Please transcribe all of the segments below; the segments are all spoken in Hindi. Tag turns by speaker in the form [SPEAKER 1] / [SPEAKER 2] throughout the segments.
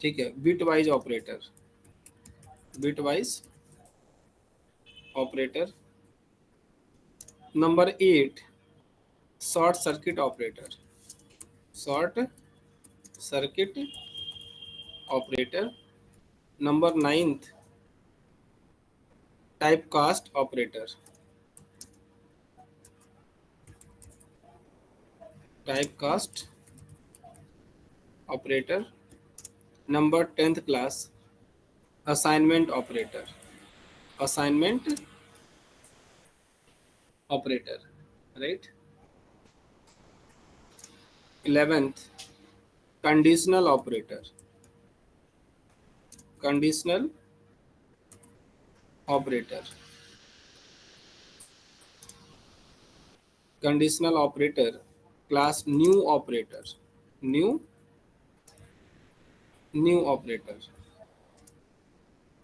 [SPEAKER 1] ठीक है, bitwise operator, bitwise operator. Number 8 short circuit operator, short circuit operator. Number 9 type cast operator, type cast operator. Number 10th class assignment operator, assignment operator, right. 11th conditional operator, conditional operator, conditional operator. Class new operator, new new operator.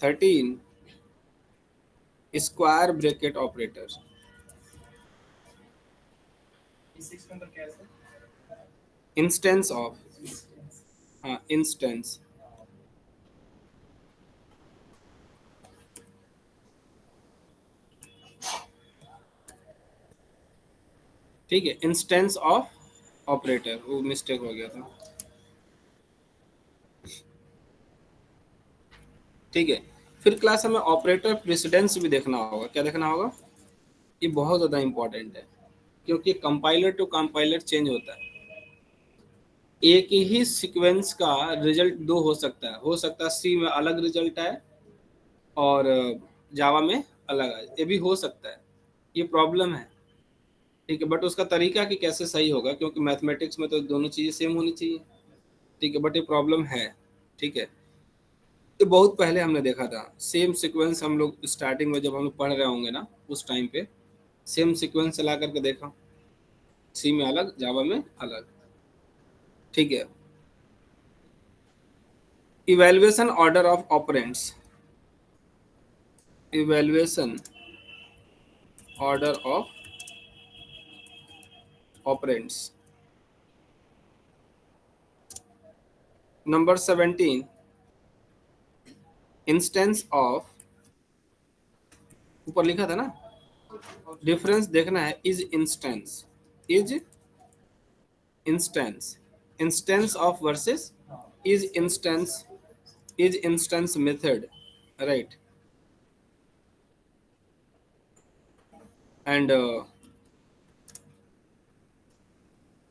[SPEAKER 1] 13 square bracket operator, instance of, हाँ इंस्टेंस, ठीक है, इंस्टेंस ऑफ ऑपरेटर, वो मिस्टेक हो गया था। ठीक है, फिर क्लास हमें ऑपरेटर प्रेसिडेंस भी देखना होगा। क्या देखना होगा? ये बहुत ज़्यादा इंपॉर्टेंट है, क्योंकि कंपाइलर टू कंपाइलर चेंज होता है। एक ही सीक्वेंस का रिजल्ट दो हो सकता है सी में अलग रिजल्ट आए और जावा में अलग आए, ये भी हो सकता है। ये प्रॉब्लम है, ठीक है, बट उसका तरीका कि कैसे सही होगा, क्योंकि मैथमेटिक्स में तो दोनों चीज़ें सेम होनी चाहिए, ठीक है, बट ये प्रॉब्लम है। ठीक है, ये बहुत पहले हमने देखा था सेम सीक्वेंस, हम लोग स्टार्टिंग में जब हम लोग पढ़ रहे होंगे ना उस टाइम पे सेम सीक्वेंस चला करके देखा, सी में अलग जावा में अलग। ठीक है, evaluation order of operands, evaluation order of operands. Number 17 instance of, ऊपर लिखा था ना, डिफरेंस देखना है, is instance, is instance, instance of versus is instance, is instance method, right. And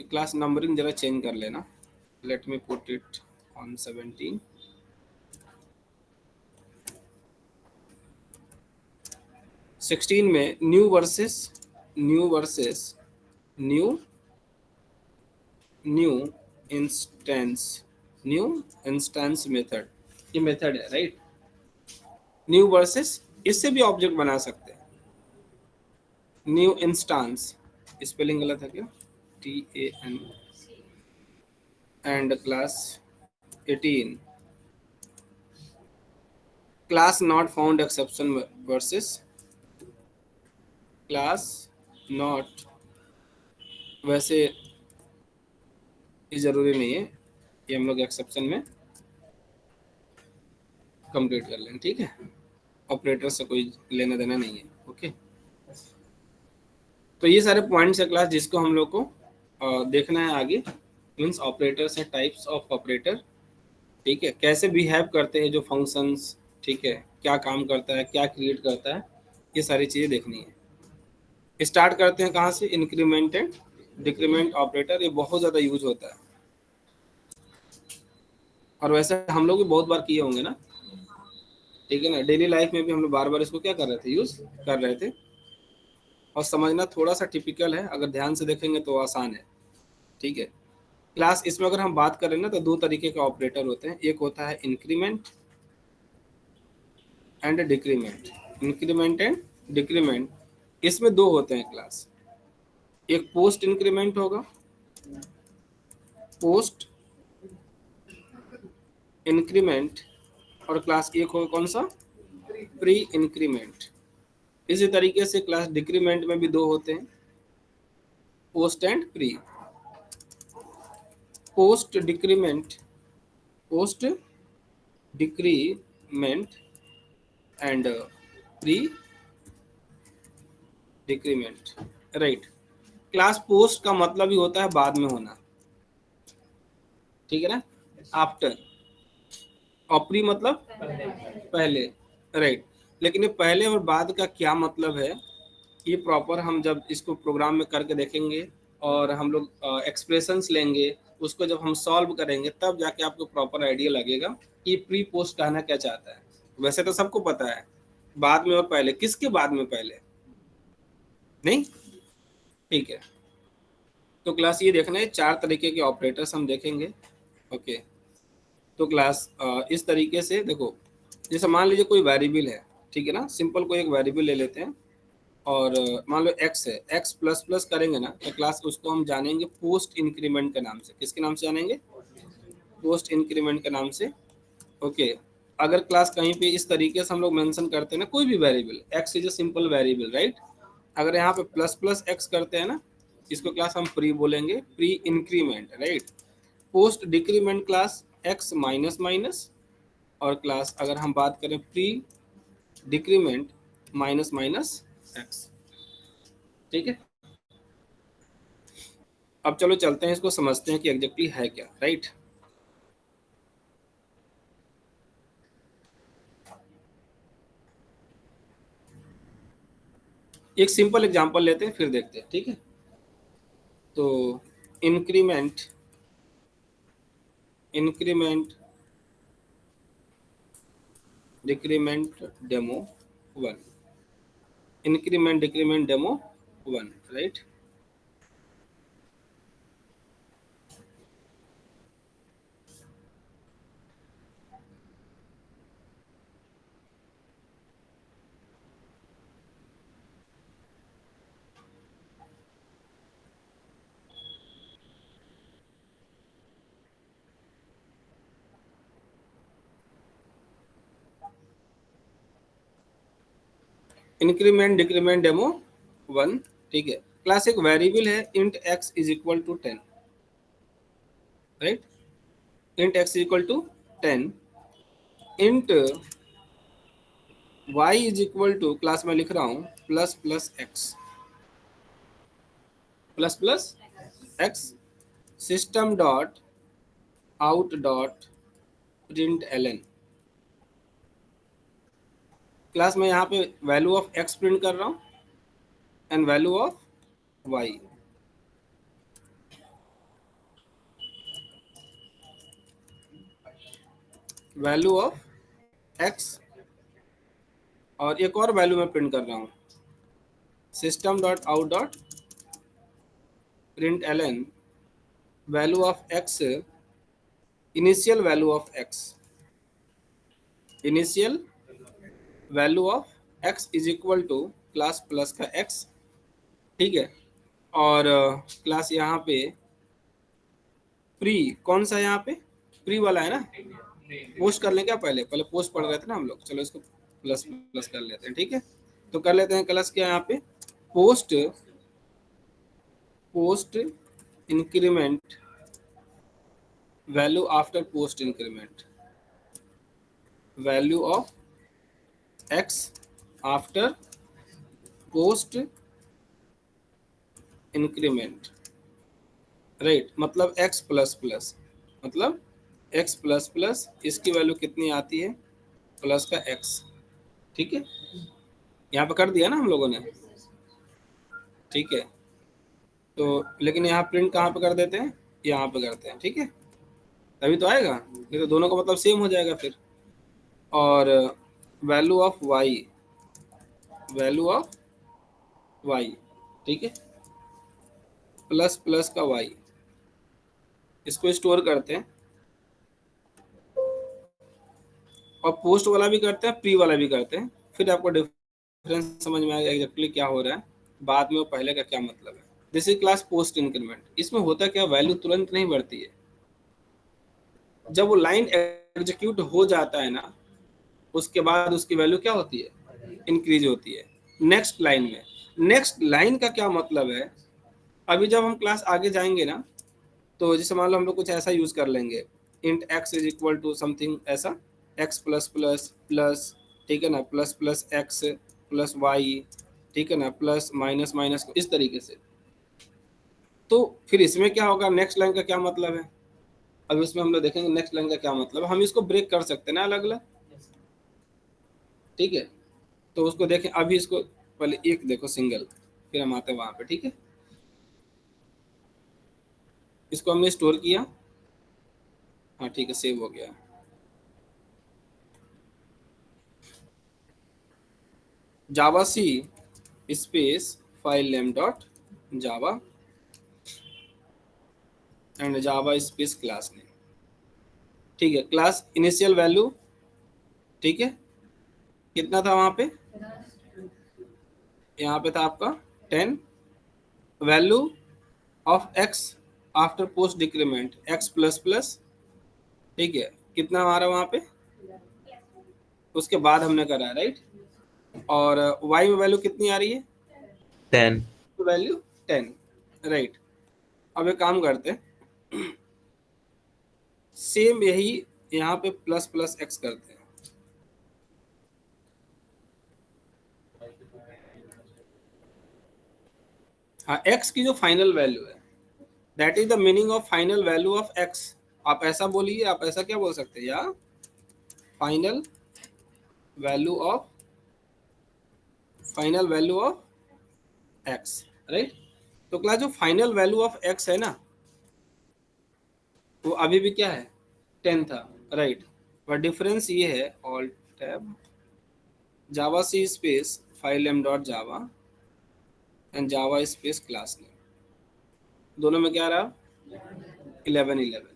[SPEAKER 1] class numbering जरा चेंज कर लेना, let me put it on 17। 16 में new versus new new instance, new instance method, ये मेथड है, राइट। न्यू वर्सेस, इससे भी ऑब्जेक्ट बना सकते हैं। न्यू इंस्टांस, स्पेलिंग गलत है क्या? TAN। And class 18 class not found exception versus class not, वैसे ये जरूरी नहीं है, ये हम लोग एक्सेप्शन में कंप्लीट कर लें, ठीक है, ऑपरेटर से कोई लेना देना नहीं है। ओके, तो ये सारे पॉइंट्स है क्लास जिसको हम लोग को देखना है आगे, मीन्स ऑपरेटर्स है, टाइप्स ऑफ ऑपरेटर, ठीक है, कैसे बिहेव करते हैं जो फंक्शंस, ठीक है, क्या काम करता है, क्या क्रिएट करता है, ये सारी चीज़ें देखनी है। स्टार्ट करते हैं कहाँ से? इंक्रीमेंट एंड डिक्रीमेंट ऑपरेटर, ये बहुत ज़्यादा यूज होता है, और वैसे हम लोग भी बहुत बार किए होंगे ना, ठीक है ना, डेली लाइफ में भी हम लोग बार बार इसको क्या कर रहे थे, यूज कर रहे थे। और समझना थोड़ा सा टिपिकल है, अगर ध्यान से देखेंगे तो आसान है, ठीक है। क्लास इसमें अगर हम बात करें ना तो दो तरीके के ऑपरेटर होते हैं, एक होता है increment and decrement, increment and decrement, इसमें दो होते हैं क्लास, एक पोस्ट इंक्रीमेंट होगा, पोस्ट इंक्रीमेंट, और क्लास एक होगा कौन सा? Pre increment. इसी तरीके से क्लास डिक्रीमेंट में भी दो होते हैं, post and pre. Post decrement, post decrement and pre decrement, right. Class post का मतलब ही होता है बाद में होना, ठीक है ना, आफ्टर। और प्री मतलब पहले, राइट। लेकिन ये पहले और बाद का क्या मतलब है, ये प्रॉपर हम जब इसको प्रोग्राम में करके देखेंगे और हम लोग एक्सप्रेशंस लेंगे, उसको जब हम सॉल्व करेंगे तब जाके आपको प्रॉपर आइडिया लगेगा कि प्री पोस्ट कहना क्या चाहता है। वैसे तो सबको पता है बाद में और पहले, किसके बाद में पहले, नहीं, ठीक है। तो क्लास ये देखना है, चार तरीके के ऑपरेटर्स हम देखेंगे, ओके। तो क्लास इस तरीके से देखो, जैसे मान लीजिए कोई वेरिएबल है, ठीक है ना, सिंपल कोई एक वेरिएबल ले लेते हैं और मान लो एक्स है, एक्स प्लस प्लस करेंगे ना, तो क्लास उसको हम जानेंगे पोस्ट इंक्रीमेंट के नाम से। किसके नाम से जानेंगे? पोस्ट इंक्रीमेंट के नाम से, ओके। अगर क्लास कहीं पे इस तरीके से हम लोग मेंशन करते हैं ना, कोई भी variable, x is a simple variable, right. अगर यहाँ पे प्लस प्लस एक्स करते हैं ना, इसको क्लास हम प्री बोलेंगे, pre increment, right. Post decrement class x minus minus, और क्लास अगर हम बात करें pre decrement minus minus x, ठीक है। अब चलो चलते हैं, इसको समझते हैं कि एग्जैक्टली है क्या, राइट। एक सिंपल एग्जांपल लेते हैं फिर देखते हैं, ठीक है। तो increment increment decrement demo one, increment decrement demo one, right. Increment decrement demo one, ठीक है। क्लास एक वेरिएबल है int x is equal to 10, right. Int x is equal to 10, int y is equal to, class में लिख रहा हूँ plus plus x, plus plus x, system dot out dot println. Class में यहाँ पे वैल्यू ऑफ एक्स प्रिंट कर रहा हूँ and value of y, value of x, और एक और वैल्यू मैं प्रिंट कर रहा हूँ, system dot out dot println value of x, initial value of x, initial value of x is equal to class plus का एक्स, ठीक है। और क्लास यहाँ पे प्री, कौन सा यहाँ पे प्री वाला है ना, पोस्ट कर लें क्या, पहले पहले पोस्ट पढ़ रहे थे ना हम लोग, चलो इसको प्लस प्लस कर लेते हैं, ठीक है। तो कर लेते हैं क्लास क्या यहाँ पे, post post increment value after post increment, value of x after post increment, right. मतलब एक्स प्लस प्लस, मतलब एक्स प्लस प्लस, इसकी वैल्यू कितनी आती है, प्लस का एक्स, ठीक है। यहाँ पे कर दिया ना हम लोगों ने, ठीक है। तो लेकिन यहाँ प्रिंट कहाँ पे कर देते हैं, यहाँ पे करते हैं, ठीक है। तभी तो आएगा, नहीं तो दोनों का मतलब सेम हो जाएगा फिर। और value of y, value of y, ठीक है, प्लस प्लस का वाई, इसको स्टोर करते हैं। और पोस्ट वाला भी करते हैं, प्री वाला भी करते हैं, फिर आपको डिफरेंस समझ में आएगा एग्जैक्टली क्या हो रहा है, बाद में और पहले का क्या मतलब है। This is class post increment. इसमें होता क्या, वैल्यू तुरंत नहीं बढ़ती है, जब वो लाइन एग्जीक्यूट हो जाता है ना, उसके बाद उसकी वैल्यू क्या होती है, इंक्रीज होती है नेक्स्ट लाइन में। नेक्स्ट लाइन का क्या मतलब है, अभी जब हम क्लास आगे जाएंगे ना, तो जैसे मान लो हम लोग कुछ ऐसा यूज कर लेंगे, int x is equal to something ऐसा, एक्स प्लस प्लस प्लस, ठीक है ना, plus plus x plus y, ठीक है ना, प्लस माइनस माइनस, इस तरीके से। तो फिर इसमें क्या होगा, नेक्स्ट लाइन का क्या मतलब है, अभी उसमें हम लोग देखेंगे नेक्स्ट लाइन का क्या मतलब है। हम इसको ब्रेक कर सकते हैं ना अलग अलग, ठीक है। तो उसको देखें, अभी इसको पहले एक देखो सिंगल, फिर हम आते हैं वहां पे, ठीक है। इसको हमने स्टोर किया, हाँ ठीक है, सेव हो गया। Java C space file name dot Java and Java space class name, ठीक है। क्लास इनिशियल वैल्यू, ठीक है, कितना था वहां पे, यहाँ पे था आपका 10, value of x after post decrement x plus plus, ठीक है, कितना हमारा वहां पे, उसके बाद हमने करा है, राइट। और वाई में वैल्यू कितनी आ रही है,
[SPEAKER 2] 10।
[SPEAKER 1] Value 10, right. अब एक काम करते हैं, सेम यही यहाँ पे प्लस प्लस एक्स करते हैं। हाँ, एक्स की जो फाइनल वैल्यू है, that is the meaning of final value of x. आप ऐसा बोलिए, आप ऐसा क्या बोल सकते हैं, या final value of, final value of x, right. तो क्लास जो फाइनल वैल्यू ऑफ एक्स है ना, वो अभी भी क्या है, 10 था, राइट। पर डिफरेंस ये है, all tab Java C space file name dot Java and Java space class name, दोनों में क्या रहा, 11 11,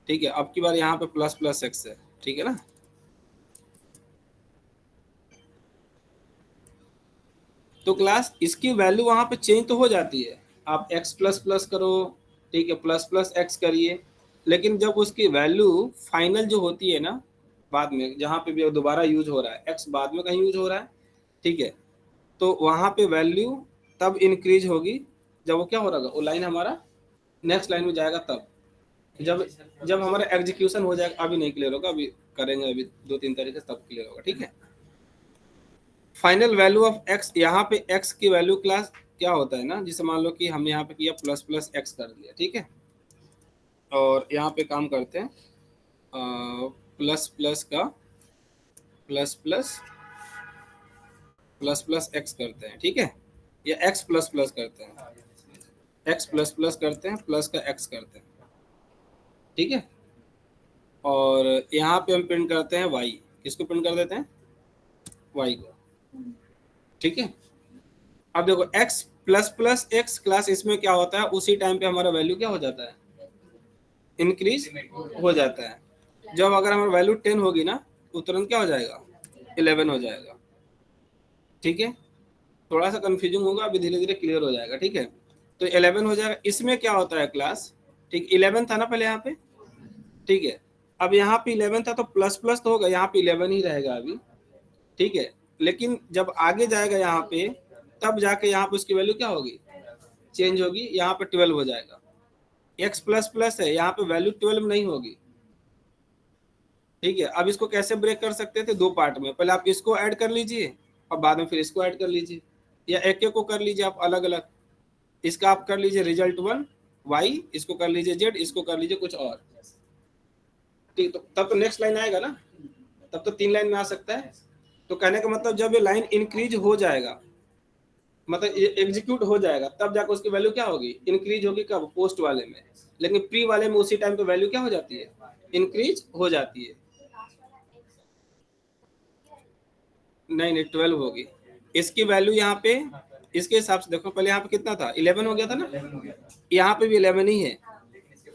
[SPEAKER 1] ठीक है। अब की बार यहाँ पे प्लस प्लस एक्स है, ठीक है ना। तो क्लास इसकी वैल्यू वहां पे चेंज तो हो जाती है, आप एक्स प्लस प्लस करो, ठीक है, प्लस प्लस एक्स करिए, लेकिन जब उसकी वैल्यू फाइनल जो होती है ना, बाद में जहाँ पे भी दोबारा यूज हो रहा है, एक्स बाद में कहीं यूज हो रहा है, ठीक है, तो वहां पे वैल्यू तब इंक्रीज होगी जब वो क्या हो रहा है, वो लाइन हमारा नेक्स्ट लाइन में जाएगा, तब जब जब हमारा एग्जीक्यूशन हो जाएगा। अभी नहीं क्लियर होगा, अभी करेंगे, अभी 2 3 तरीके से तब क्लियर होगा, ठीक है। फाइनल वैल्यू ऑफ एक्स, यहाँ पे एक्स की वैल्यू क्लास क्या होता है ना, जिसे मान लो कि हमने यहाँ पे किया प्लस प्लस एक्स कर दिया, ठीक है। और यहाँ पे काम करते हैं, प्लस प्लस का plus plus plus plus x करते हैं, ठीक है, या एक्स प्लस प्लस करते हैं, एक्स प्लस प्लस करते हैं, प्लस का एक्स करते हैं, ठीक है। और यहाँ पे हम प्रिंट करते हैं वाई, किसको प्रिंट कर देते हैं, वाई को, ठीक है। अब देखो x plus plus x class, इसमें क्या होता है, उसी टाइम पे हमारा वैल्यू क्या हो जाता है, इंक्रीज हो जाता है। जब अगर हमारा वैल्यू 10 होगी ना, तो तुरंत क्या हो जाएगा, 11 हो जाएगा, ठीक है। थोड़ा सा कंफ्यूजिंग होगा, अभी धीरे धीरे क्लियर हो जाएगा, ठीक है। तो 11 हो जाएगा। इसमें क्या होता है क्लास, ठीक, 11 था ना पहले यहाँ पे, ठीक है। अब यहाँ पे 11 था तो प्लस प्लस तो होगा, यहाँ पे 11 ही रहेगा अभी, ठीक है। लेकिन जब आगे जाएगा यहाँ पे, तब जाके यहाँ पे उसकी वैल्यू क्या होगी, चेंज होगी, यहाँ पे 12 हो जाएगा। x प्लस प्लस है, यहाँ पे वैल्यू 12 नहीं होगी, ठीक है। अब इसको कैसे ब्रेक कर सकते थे, 2 पार्ट में, पहले आप इसको ऐड कर लीजिए और बाद में फिर इसको ऐड कर लीजिए, या एक एक को कर लीजिए आप अलग अलग। इसका आप कर लीजिए रिजल्ट 1 y, इसको कर लीजिए z, इसको कर लीजिए कुछ और, ठीक। तो तब तो नेक्स्ट लाइन आएगा ना, तब तो 3 लाइन में आ सकता है। तो कहने का मतलब जब ये लाइन इंक्रीज हो जाएगा, मतलब एग्जीक्यूट हो जाएगा, तब जाकर उसकी वैल्यू क्या होगी, इंक्रीज होगी, कब, पोस्ट वाले में। लेकिन प्री वाले में उसी टाइम पे वैल्यू क्या हो जाती है, इंक्रीज हो जाती है। नहीं नहीं, 12 होगी इसकी वैल्यू यहाँ पे। इसके हिसाब से देखो, पहले यहाँ पे कितना था, 11 हो गया था ना, यहाँ पे भी 11 ही है,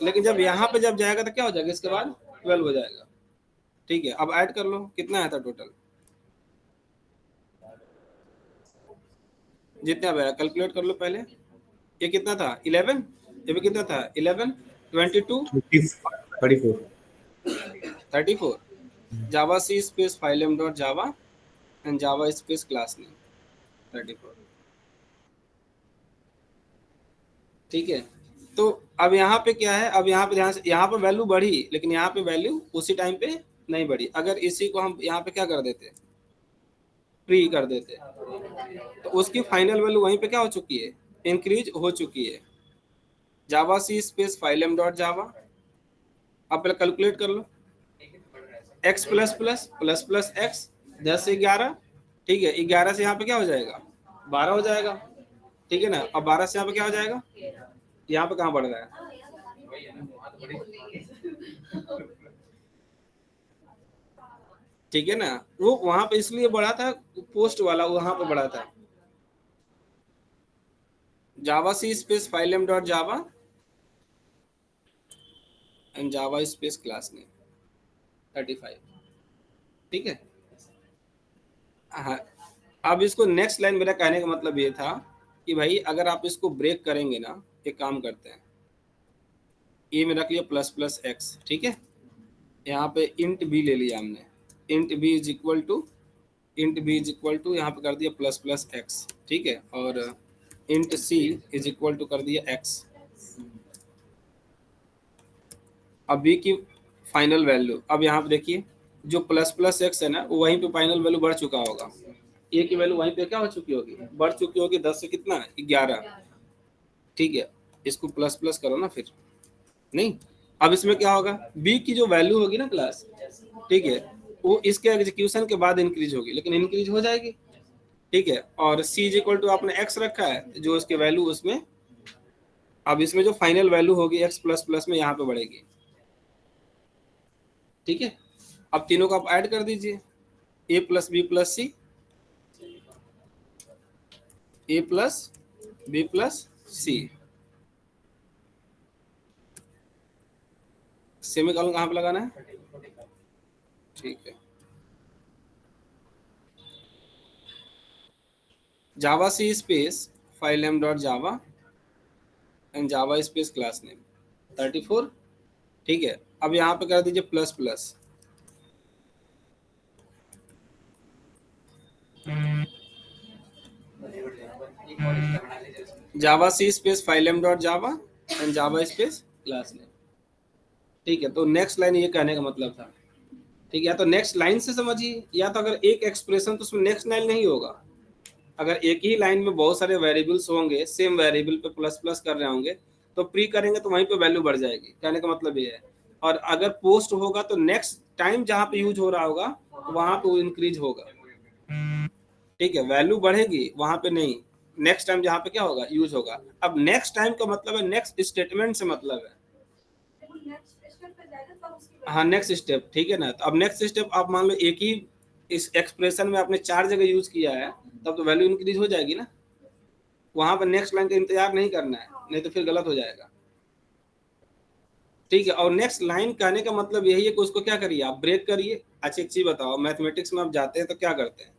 [SPEAKER 1] लेकिन जब यहाँ पे जब जाएगा तो क्या हो जाएगा, इसके बाद 12 हो जाएगा, ठीक है। अब ऐड कर लो, कितना आया था टोटल, जितना आया कैलकुलेट कर लो पहले। ये कितना था, 11, ये भी कितना था, 11, 22,
[SPEAKER 2] 34।
[SPEAKER 1] 34। Java C space filename dot Java and Java space class name 34, ठीक है। तो अब यहाँ पे क्या है, अब यहाँ पे ध्यान से, यहाँ पे वैल्यू बढ़ी, लेकिन यहाँ पे वैल्यू उसी टाइम पे नहीं बढ़ी। अगर इसी को हम यहाँ पे क्या कर देते, प्री कर देते, तो उसकी फाइनल वैल्यू वहीं पे क्या हो चुकी है, इंक्रीज हो चुकी है। जावा सी स्पेस फाइलम डॉट जावा, आप पहले कैलकुलेट कर लो, X plus plus plus plus X 10 से 11, ठीक है, 11 से यहाँ पे क्या हो जाएगा, 12 हो जाएगा, ठीक है ना। अब 12 से यहाँ पे क्या हो जाएगा, यहाँ पे कहाँ बढ़ रहा है, ठीक है ना। वो वहां पे इसलिए बढ़ा था, पोस्ट वाला वहां पे बढ़ा था। Java C space filename dot Java and Java space class name 35, ठीक है। हाँ, अब इसको नेक्स्ट लाइन, मेरा कहने का मतलब ये था कि भाई अगर आप इसको ब्रेक करेंगे ना, एक काम करते हैं, ए में रख लिया प्लस प्लस एक्स, ठीक है, यहाँ पे इंट बी ले लिया हमने, int b is equal to, int b is equal to यहाँ पे कर दिया प्लस प्लस एक्स, ठीक है, और int c is equal to कर दिया एक्स। अब बी की फाइनल वैल्यू, अब यहाँ पे देखिए जो प्लस प्लस एक्स है ना, वो वहीं पे फाइनल वैल्यू बढ़ चुका होगा, ए की वैल्यू वहीं पे क्या हो चुकी होगी, बढ़ चुकी होगी, 10 से कितना 11, ठीक है। इसको प्लस प्लस करो ना फिर, नहीं, अब इसमें क्या होगा, बी की जो वैल्यू होगी ना क्लास, ठीक है, वो इसके एग्जीक्यूशन के बाद इंक्रीज होगी, लेकिन इंक्रीज हो जाएगी, ठीक है। और सी इज इक्वल टू आपने एक्स रखा है, जो उसके वैल्यू उसमें, अब इसमें जो फाइनल वैल्यू होगी एक्स प्लस प्लस में यहाँ पे बढ़ेगी, ठीक है। अब तीनों को आप ऐड कर दीजिए, A plus B plus C, A plus B plus C, semicolon कहाँ पे लगाना है, ठीक है। Java C space filename dot Java and Java space class name 34, ठीक है। अब यहाँ पे कर दीजिए plus plus, Java C space filename dot Java and Java space class name, ठीक है। तो नेक्स्ट लाइन ये कहने का मतलब था, ठीक है, या तो नेक्स्ट लाइन से समझिए, या तो अगर एक एक्सप्रेशन तो उसमें नेक्स्ट लाइन नहीं होगा, अगर एक ही लाइन में बहुत सारे वेरिएबल्स होंगे, सेम वेरिएबल पे प्लस प्लस कर रहे होंगे, तो प्री करेंगे तो वहीं पे वैल्यू बढ़ जाएगी, कहने का मतलब ये है। और अगर पोस्ट होगा तो नेक्स्ट टाइम जहाँ पे यूज हो रहा होगा वहां पे वो इंक्रीज होगा, ठीक है, वैल्यू बढ़ेगी वहां पे नहीं, नेक्स्ट टाइम जहाँ पे क्या होगा, यूज होगा। अब नेक्स्ट टाइम का मतलब है नेक्स्ट स्टेटमेंट से मतलब है, हाँ नेक्स्ट स्टेप, ठीक है ना। तो अब नेक्स्ट स्टेप आप मान लो एक ही इस एक्सप्रेशन में आपने 4 जगह यूज किया है, तब तो वैल्यू इंक्रीज हो जाएगी ना, वहां पर नेक्स्ट लाइन का इंतजार नहीं करना है, नहीं तो फिर गलत हो जाएगा, ठीक है। और नेक्स्ट लाइन कहने का मतलब यही है कि उसको क्या करिए, आप ब्रेक करिए। अच्छा एक चीज बताओ, मैथमेटिक्स में आप जाते हैं तो क्या करते हैं,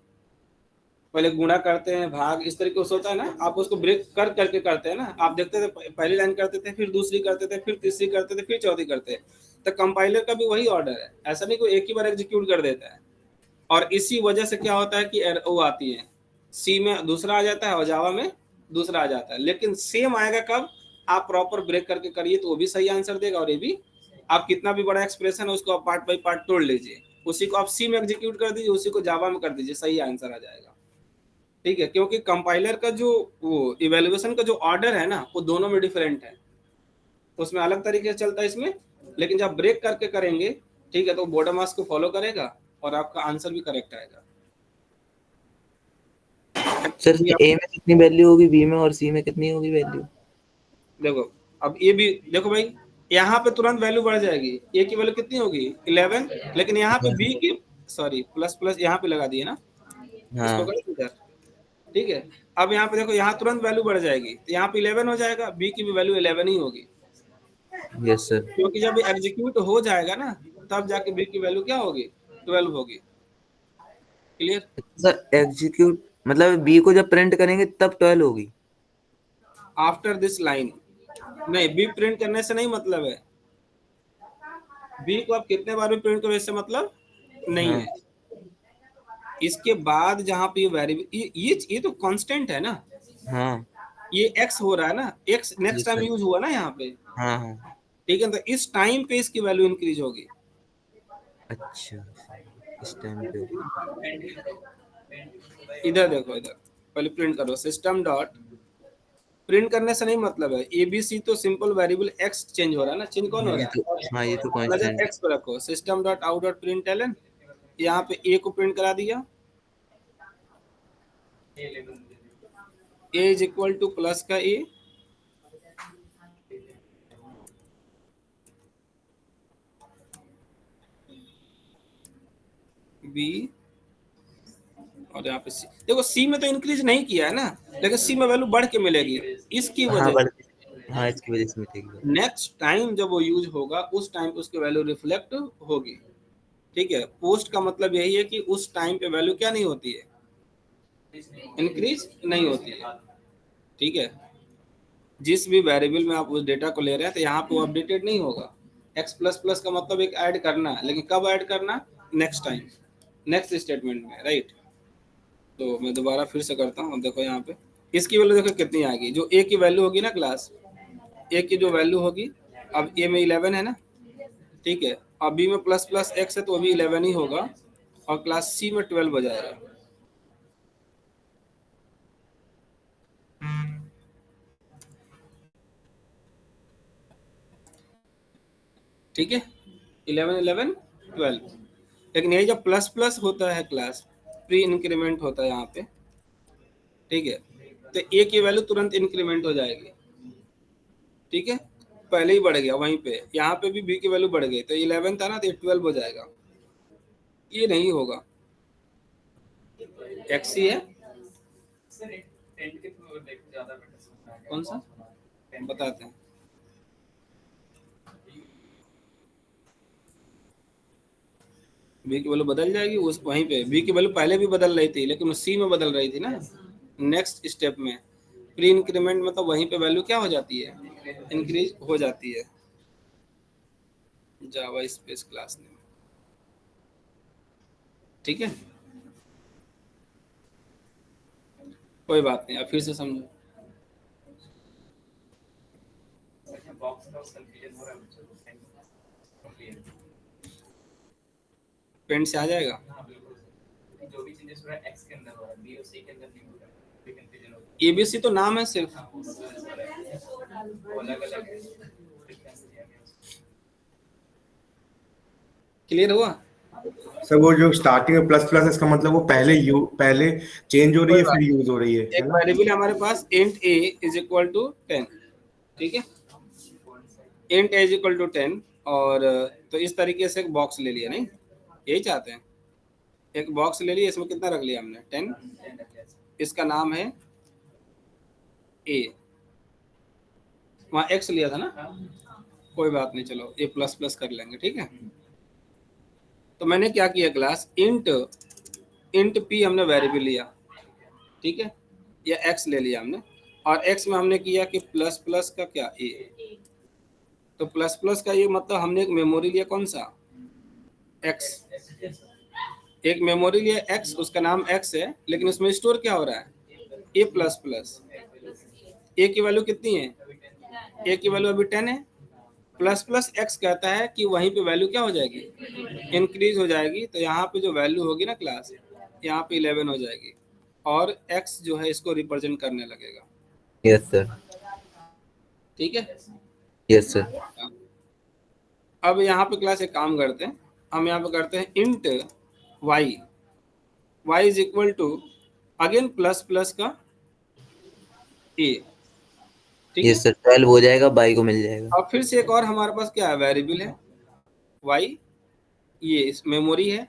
[SPEAKER 1] पहले गुणा करते हैं, भाग, इस तरीके से होता है ना, आप उसको ब्रेक कर करके करते हैं ना। आप देखते थे पहली लाइन करते थे, फिर दूसरी करते थे, फिर तीसरी करते थे, फिर चौथी करते हैं। तो कंपाइलर का भी वही ऑर्डर है, ऐसा नहीं कोई एक ही बार एग्जीक्यूट कर देता है। और इसी वजह से क्या होता है कि वो आती है, सी में दूसरा आ जाता है और जावा में दूसरा आ जाता है, लेकिन सेम आएगा कब, आप प्रॉपर ब्रेक करके करिए तो वो भी सही आंसर देगा, और ये भी, आप कितना भी बड़ा एक्सप्रेशन है उसको आप पार्ट बाई पार्ट तोड़ लीजिए, उसी को आप सी में एग्जीक्यूट कर दीजिए, उसी को जावा में कर दीजिए, सही आंसर आ जाएगा, ठीक है। क्योंकि कंपाइलर का जो वो इवेल्युएशन का जो ऑर्डर है ना, वो दोनों में डिफरेंट है, उसमें अलग तरीके से चलता है इसमें, लेकिन जब ब्रेक करके करेंगे, ठीक है, तो बॉटम मास को फॉलो करेगा और आपका आंसर भी करेक्ट आएगा।
[SPEAKER 2] सर ए में कितनी वैल्यू होगी, बी में और सी में कितनी होगी वैल्यू?
[SPEAKER 1] देखो अब ये भी देखो भाई, यहाँ पे तुरंत वैल्यू बढ़ जाएगी, ए की वैल्यू कितनी होगी 11, लेकिन यहाँ पे बी की, सॉरी प्लस प्लस यहाँ पे लगा दिए ना, इसको
[SPEAKER 2] हाँ
[SPEAKER 1] करें इधर, ठीक है। अब यहाँ पे देखो, यहाँ तुरंत वैल्यू बढ़ जाएगी, तो यहाँ पे 11 हो जाएगा, बी की भी वैल्यू 11 ही होगी,
[SPEAKER 2] यस सर।
[SPEAKER 1] क्योंकि जब एग्जीक्यूट हो जाएगा ना, तब जाके बी की वैल्यू क्या होगी, 12 होगी, क्लियर।
[SPEAKER 2] सर एग्जीक्यूट मतलब बी को जब प्रिंट करेंगे तब 12 होगी?
[SPEAKER 1] आफ्टर दिस लाइन, नहीं, बी प्रिंट करने से नहीं मतलब है, बी को आप कितने बार भी प्रिंट करो इससे मतलब नहीं
[SPEAKER 2] हाँ
[SPEAKER 1] है। इसके बाद जहां पे वेरिएबल ये तो कांस्टेंट है ना,
[SPEAKER 2] हाँ
[SPEAKER 1] ये एक्स हो रहा है ना, x next
[SPEAKER 2] yes
[SPEAKER 1] time
[SPEAKER 2] sir.
[SPEAKER 1] Use हुआ ना यहाँ पे,
[SPEAKER 2] हाँ हाँ
[SPEAKER 1] ठीक है, तो इस टाइम पे इसकी वैल्यू इंक्रीज होगी,
[SPEAKER 2] अच्छा, इस टाइम पे
[SPEAKER 1] इधर देखो, इधर पहले प्रिंट करो सिस्टम डॉट, प्रिंट करने से नहीं मतलब है, एबीसी तो सिंपल वेरिएबल एक्स चेंज हो रहा है ना, चेंज कौन हो
[SPEAKER 2] ये
[SPEAKER 1] रहा
[SPEAKER 2] तो,
[SPEAKER 1] है,
[SPEAKER 2] हाँ ये तो
[SPEAKER 1] नजर
[SPEAKER 2] कांस्टेंट।
[SPEAKER 1] एक्स पे रखो, system dot out dot println, यहाँ पे ए को प्रिंट करा दिया, a is equal to plus का ए, बी, और यहाँ पे सी, देखो सी में तो इंक्रीज नहीं किया है ना, लेकिन सी में वैल्यू बढ़ के मिलेगी, इसकी
[SPEAKER 2] हाँ
[SPEAKER 1] वजह
[SPEAKER 2] बढ़,
[SPEAKER 1] से
[SPEAKER 2] हाँ इसकी वजह से मिलेगी।
[SPEAKER 1] नेक्स्ट टाइम जब वो यूज होगा उस टाइम पे उसकी वैल्यू रिफ्लेक्ट होगी। ठीक है, पोस्ट का मतलब यही है कि उस टाइम पे वैल्यू क्या नहीं होती है, इंक्रीज नहीं होती है। ठीक है, जिस भी वेरिएबल में आप उस डेटा को ले रहे हैं तो यहाँ पे वो अपडेटेड नहीं होगा। एक्स प्लस प्लस का मतलब एक ऐड करना है, लेकिन कब ऐड करना, नेक्स्ट टाइम, नेक्स्ट स्टेटमेंट में, राइट। तो मैं दोबारा फिर से करता हूँ, देखो यहाँ पे इसकी वैल्यू देखो कितनी आएगी, जो ए की वैल्यू होगी ना क्लास ए की जो वैल्यू होगी, अब ए में 11 है ना, ठीक है, अब बी में प्लस प्लस एक्स है तो अभी 11 ही होगा, और क्लास सी में 12 हो जाएगा। ठीक है, 11 11 12, लेकिन ये जब प्लस प्लस होता है क्लास, प्री इंक्रीमेंट होता है यहाँ पे, ठीक है, तो ए की वैल्यू तुरंत इंक्रीमेंट हो जाएगी। ठीक है, पहले ही बढ़ गया वहीं पे, यहाँ पे भी बी की वैल्यू बढ़ गई, तो 11 था ना तो 12 हो जाएगा, ये नहीं होगा, एक्स ही है, कौन सा बताते हैं, बी की वैल्यू बदल जाएगी उस वहीं पे, बी की वैल्यू पहले भी बदल रही थी लेकिन सी में बदल रही थी ना, नेक्स्ट स्टेप में प्री इंक्रीमेंट में, तो वहीं पे वैल्यू क्या हो जाती है, इंक्रीज हो जाती है। जावा स्पेस क्लास नेम, ठीक है, कोई बात नहीं, अब फिर से समझो। पेंट से आ जाएगा, एबीसी तो नाम है सिर्फ, क्लियर हुआ,
[SPEAKER 3] सर वो जो स्टार्टिंग में प्लस प्लस है इसका मतलब वो पहले चेंज हो रही
[SPEAKER 1] कोई
[SPEAKER 3] है
[SPEAKER 1] बात
[SPEAKER 3] फिर
[SPEAKER 1] नहीं।
[SPEAKER 3] यूज हो रही है
[SPEAKER 1] एक
[SPEAKER 3] ना।
[SPEAKER 1] वेरिएबल हमारे पास int A is equal to 10, ठीक है, int A is equal to 10, और तो इस तरीके से एक बॉक्स ले लिया, नहीं यही चाहते हैं, एक बॉक्स ले लिया, इसमें कितना रख लिया हमने 10, इसका नाम है ए, वहाँ एक्स लिया था ना, कोई बात नहीं, चलो ए प्लस प्लस कर लेंगे, ठीक है। तो मैंने क्या किया क्लास, इंट इंट पी हमने वेरिएबल लिया, ठीक है, या एक्स ले लिया हमने, और एक्स में हमने किया कि प्लस प्लस का क्या ए, तो प्लस प्लस का ये मतलब हमने एक मेमोरी लिया, कौन सा, एक्स, एक मेमोरी लिया एक्स, उसका नाम एक्स है, लेकिन उसमें स्टोर क्या हो रहा है, ए प्लस प्लस, ए की वैल्यू कितनी है, ए की वैल्यू अभी 10 है, प्लस प्लस एक्स कहता है कि वहीं पे वैल्यू क्या हो जाएगी, इंक्रीज हो जाएगी, तो यहाँ पे जो वैल्यू होगी ना क्लास, यहाँ पे 11 हो जाएगी, और एक्स जो है इसको रिप्रेजेंट करने लगेगा।
[SPEAKER 2] Yes sir.
[SPEAKER 1] ठीक है,
[SPEAKER 2] यस सर।
[SPEAKER 1] अब यहाँ पे क्लास एक काम करते हैं, हम यहाँ पे करते हैं int y, y is equal to again plus plus का ए, ठीक है,
[SPEAKER 2] यस सर, 12 हो जाएगा, बाई को मिल जाएगा।
[SPEAKER 1] अब फिर से एक और हमारे पास क्या है, वेरिएबल है वाई, ये इस मेमोरी है,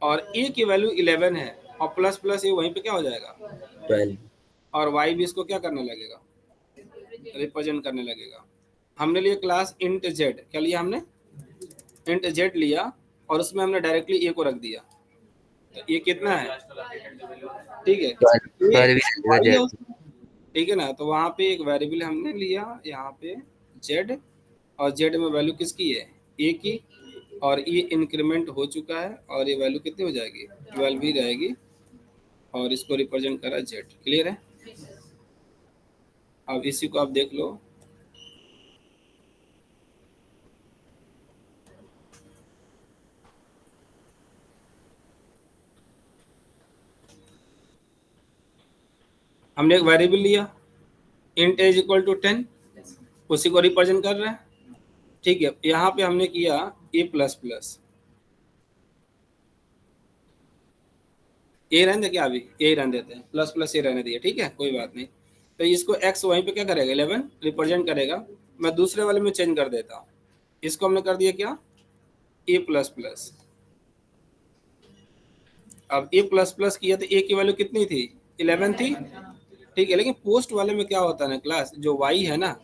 [SPEAKER 1] और ए की वैल्यू 11 है, और प्लस प्लस ये वहीं पे क्या हो जाएगा
[SPEAKER 2] 12।
[SPEAKER 1] और वाई भी इसको क्या करने लगेगा, रिप्रेजेंट करने लगेगा। हमने लिया क्लास इंट जेड, क्या लिया हमने, इंट जेड लिया, और उसमें हमने डायरेक्टली ए को रख दिया, तो ये कितना है, ठीक है,
[SPEAKER 2] 12
[SPEAKER 1] ये
[SPEAKER 2] भी रहेगा
[SPEAKER 1] वाई है
[SPEAKER 2] जेड।
[SPEAKER 1] उसमें, ठीक है ना, तो वहाँ पे एक वेरिएबल हमने लिया यहाँ पे जेड, और जेड में वैल्यू किसकी है, ए की, और ये इंक्रीमेंट हो चुका है, और ये वैल्यू कितनी हो जाएगी 12 ही रहेगी, और इसको रिप्रेजेंट करा जेड, क्लियर है। अब इसी को आप देख लो, हमने एक वेरिएबल लिया int a इक्वल टू 10, उसी को रिप्रेजेंट कर रहा है, ठीक है। यहाँ पे हमने किया a प्लस प्लस, ए रहने दे क्या, अभी ए रहने देते हैं, प्लस प्लस ए रहने दिए, ठीक है, कोई बात नहीं। तो इसको x वहीं पे क्या करेगा, 11 रिप्रेजेंट करेगा। मैं दूसरे वाले में चेंज कर देता हूँ, इसको हमने कर दिया क्या, ए प्लस प्लस। अब ए प्लस प्लस किया तो ए की वैल्यू कितनी थी, 11 थी, ठीक है। लेकिन पोस्ट वाले में क्या होता है ना क्लास, जो y है ना,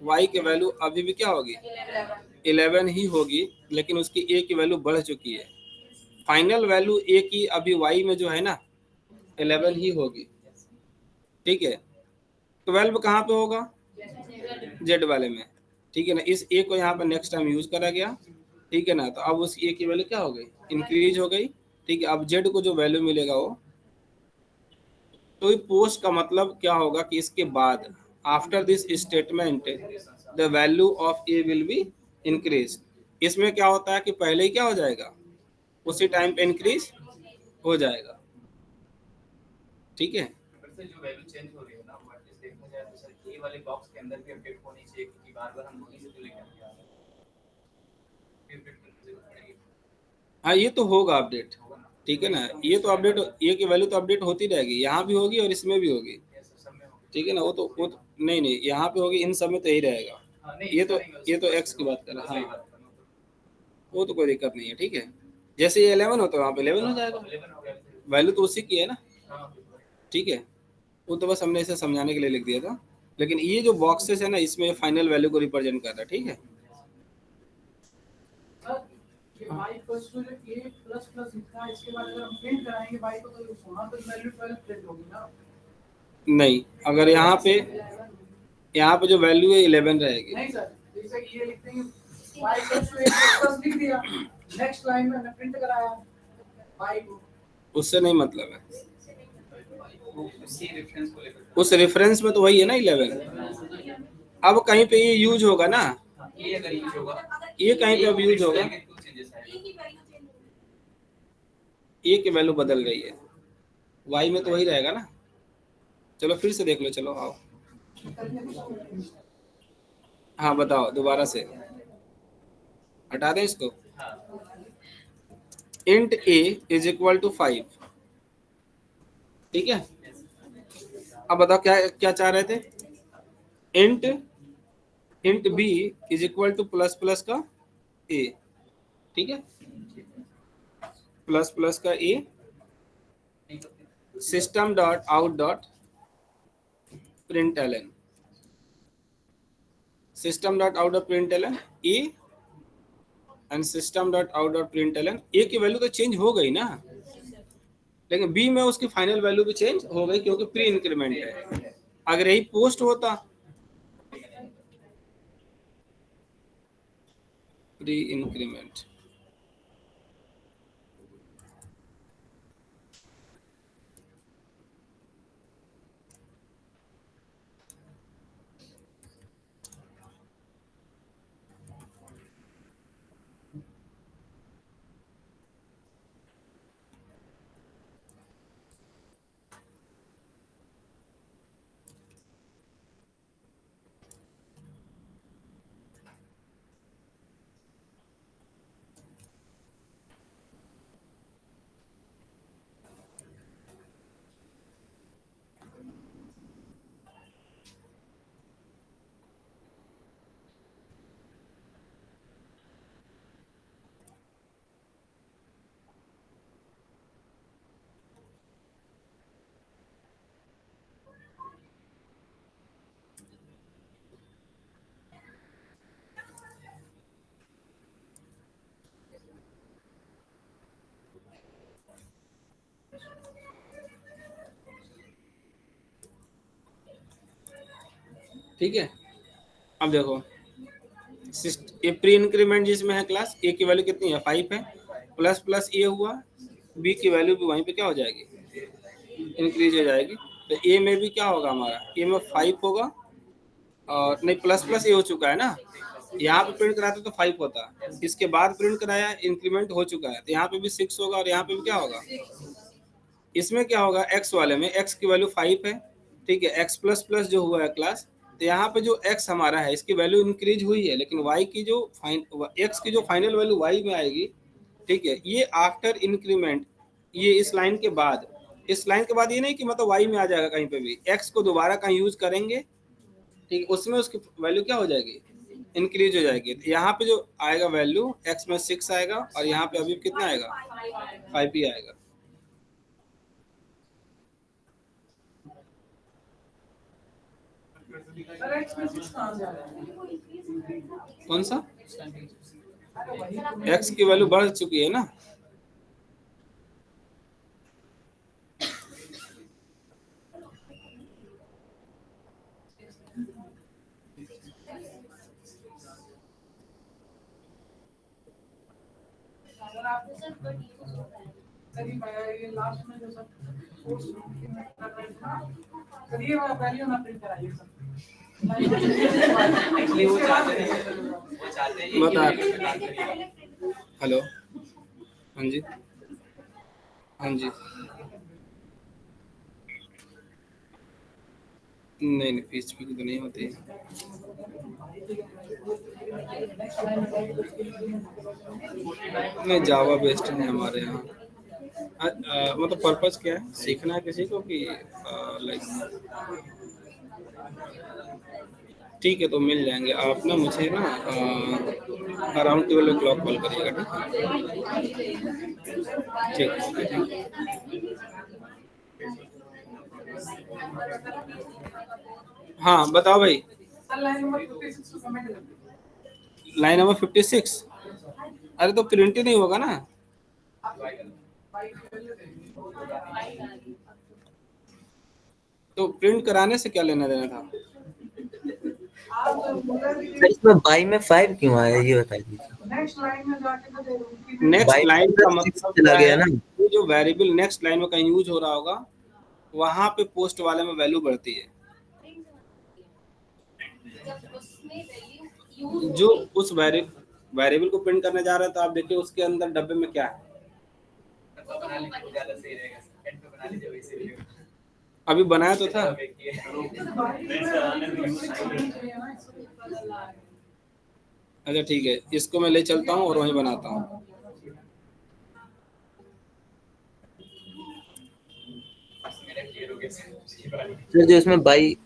[SPEAKER 1] y की वैल्यू अभी भी क्या होगी, 11 ही होगी, लेकिन उसकी a की वैल्यू बढ़ चुकी है। फाइनल वैल्यू a की अभी y में जो है ना 11 ही होगी, ठीक है। 12 कहाँ पे होगा, z वाले में, ठीक है ना। इस a को यहाँ पर नेक्स्ट टाइम यूज करा गया, ठीक है ना। तो अब उस a की वैल्यू क्या हो गई, इंक्रीज हो गई, ठीक है। अब z को जो वैल्यू मिलेगा वो, तो पोस्ट का मतलब क्या होगा कि इसके बाद after this statement the value of A will be increase. इसमें क्या होता है कि पहले ही क्या हो जाएगा, उसी टाइम पे इंक्रीज हो जाएगा, ठीक है।
[SPEAKER 4] फिर से जो वैल्यू चेंज हो रही है ना, वो एटलीस्ट देखा जाए तो सर ए वाले बॉक्स के अंदर भी अपडेट होनी चाहिए, क्योंकि बार-बार हम वहीं से तो लेकर के आ रहे हैं। फिर अपडेट करने की जरूरत पड़ेगी।
[SPEAKER 1] हाँ ये तो होगा अपडेट, ठीक है ना। ये तो अपडेट, ये की वैल्यू तो अपडेट होती रहेगी, यहाँ भी होगी और इसमें भी होगी, ठीक है ना। वो तो नहीं नहीं, यहाँ पे होगी, इन सब में तो यही रहेगा। ये तो एक्स की बात कर रहा है, हाँ वो तो कोई दिक्कत नहीं है, ठीक है। जैसे ये 11 हो तो वहाँ पे 11 हो जाएगा, वैल्यू तो उसी की है ना, ठीक है। वो तो बस हमने इसे समझाने के लिए लिख दिया था, लेकिन ये जो बॉक्सेस है ना, इसमें फाइनल वैल्यू को रिप्रेजेंट कर रहा है, ठीक है।
[SPEAKER 5] y equals to a plus plus लिखा है, इसके बाद अगर हम प्रिंट कराएंगे y को तो वहां पर वैल्यू 12 प्रिंट होगी ना।
[SPEAKER 1] नहीं, अगर यहाँ पे जो वैल्यू है 11 रहेगी।
[SPEAKER 5] नहीं सर, जैसे ये लिखते हैं y equals to a plus लिख दिया, नेक्स्ट लाइन में हमने प्रिंट कराया y को,
[SPEAKER 1] उससे नहीं मतलब है,
[SPEAKER 4] उसी रेफरेंस को लेकर
[SPEAKER 1] उस रेफरेंस में तो वही है ना 11। अब कहीं पे ये यूज होगा ना,
[SPEAKER 4] ये अगर यूज होगा,
[SPEAKER 1] ये कहीं पे अब यूज होगा,
[SPEAKER 4] टू चेंजेस आएगा।
[SPEAKER 1] ए की वैल्यू बदल गई है, वाई में तो वही रहेगा ना। चलो फिर से देख लो, चलो आओ, हाँ बताओ दोबारा से, हटा दें इसको। Int a is equal to 5, ठीक है। अब बताओ क्या क्या चाह रहे थे, int b is equal to plus plus का a, ठीक है, प्लस प्लस का a, system dot out dot println, system dot out dot println a and system dot out dot println a की वैल्यू तो चेंज हो गई ना, लेकिन b में उसकी फाइनल वैल्यू भी चेंज हो गई, क्योंकि प्री इंक्रीमेंट है। अगर यही पोस्ट होता, प्री इंक्रीमेंट, ठीक है। अब देखो ये प्री इंक्रीमेंट जिसमें है क्लास, ए की वैल्यू कितनी है, 5 है, प्लस प्लस ए हुआ, बी की वैल्यू भी वहीं पे क्या हो जाएगी, इंक्रीज हो जाएगी। तो ए में भी क्या होगा हमारा, ए में 5 होगा, और नहीं प्लस प्लस ए हो चुका है ना, यहाँ पे प्रिंट कराते तो 5 होता, इसके बाद प्रिंट कराया इंक्रीमेंट हो चुका है, तो यहाँ पे भी 6 होगा, और यहाँ पे भी क्या होगा, इसमें क्या होगा, एक्स वाले में एक्स की वैल्यू 5 है, ठीक है, x प्लस प्लस जो हुआ है क्लास, तो यहाँ पे जो x हमारा है इसकी वैल्यू इंक्रीज हुई है, लेकिन y की जो x की जो फाइनल वैल्यू y में आएगी, ठीक है, ये आफ्टर इंक्रीमेंट, ये इस लाइन के बाद, इस लाइन के बाद ये नहीं कि मतलब y में आ जाएगा कहीं पे भी, x को दोबारा कहीं यूज करेंगे, ठीक है, उसमें उसकी वैल्यू क्या हो जाएगी, इंक्रीज हो जाएगी। तो यहाँ पे जो आएगा वैल्यू x में 6 आएगा और यहाँ पे अभी कितना आएगा 5 ही आएगा।
[SPEAKER 5] सर एक्स में 6 कहाँ से आ रहा है?
[SPEAKER 1] कौन सा, x की वैल्यू बढ़ चुकी है ना,
[SPEAKER 5] सर ये लास्ट में जो सर फोर्स कर रहे थे ना, सर ये वाला वैल्यू ना प्रिंट कराइए सर।
[SPEAKER 4] एक्चुअली वो चाहते हैं
[SPEAKER 1] बता।
[SPEAKER 4] कि
[SPEAKER 1] हेलो, हाँ जी, हाँ जी, नहीं PHP की तो नहीं होती, नहीं जावा बेस्ड है हमारे यहाँ। मतलब पर्पस क्या है, सीखना है किसी को कि लाइक, ठीक है तो मिल जाएंगे आप ना, मुझे ना अराउंड 12 o'clock कॉल करिएगा, ठीक है। हाँ बताओ भाई,
[SPEAKER 5] सर लाइन नंबर 56 को कमेंट कर दीजिए।
[SPEAKER 1] लाइन नंबर 56, अरे तो प्रिंट ही नहीं होगा ना, तो प्रिंट कराने से क्या लेना देना था।
[SPEAKER 2] सर इसमें बाई में 5 क्यों आया ये बता दीजिए।
[SPEAKER 5] नेक्स्ट लाइन में जाके तो दे दूं।
[SPEAKER 1] नेक्स्ट
[SPEAKER 2] By
[SPEAKER 1] लाइन का
[SPEAKER 2] मतलब
[SPEAKER 1] मतलब
[SPEAKER 2] चला
[SPEAKER 1] क्या
[SPEAKER 2] गया
[SPEAKER 1] है,
[SPEAKER 2] ना।
[SPEAKER 1] ये जो वेरिएबल नेक्स्ट लाइन में कहीं यूज हो रहा होगा, वहां पे पोस्ट वाले में वैल्यू बढ़ती है, जो उस वेरिएबल को प्रिंट करने जा रहा है, तो आप देखिए उसके अंदर डब्बे में क्या है,
[SPEAKER 4] बना लीजिए वो ज्यादा सही रहेगा, एंड पे बना लीजिए वैसे ही
[SPEAKER 1] अभी बनाया तो था। अच्छा ठीक है, इसको मैं ले चलता हूँ और वहीं बनाता हूँ।
[SPEAKER 2] सर जो इसमें बाई,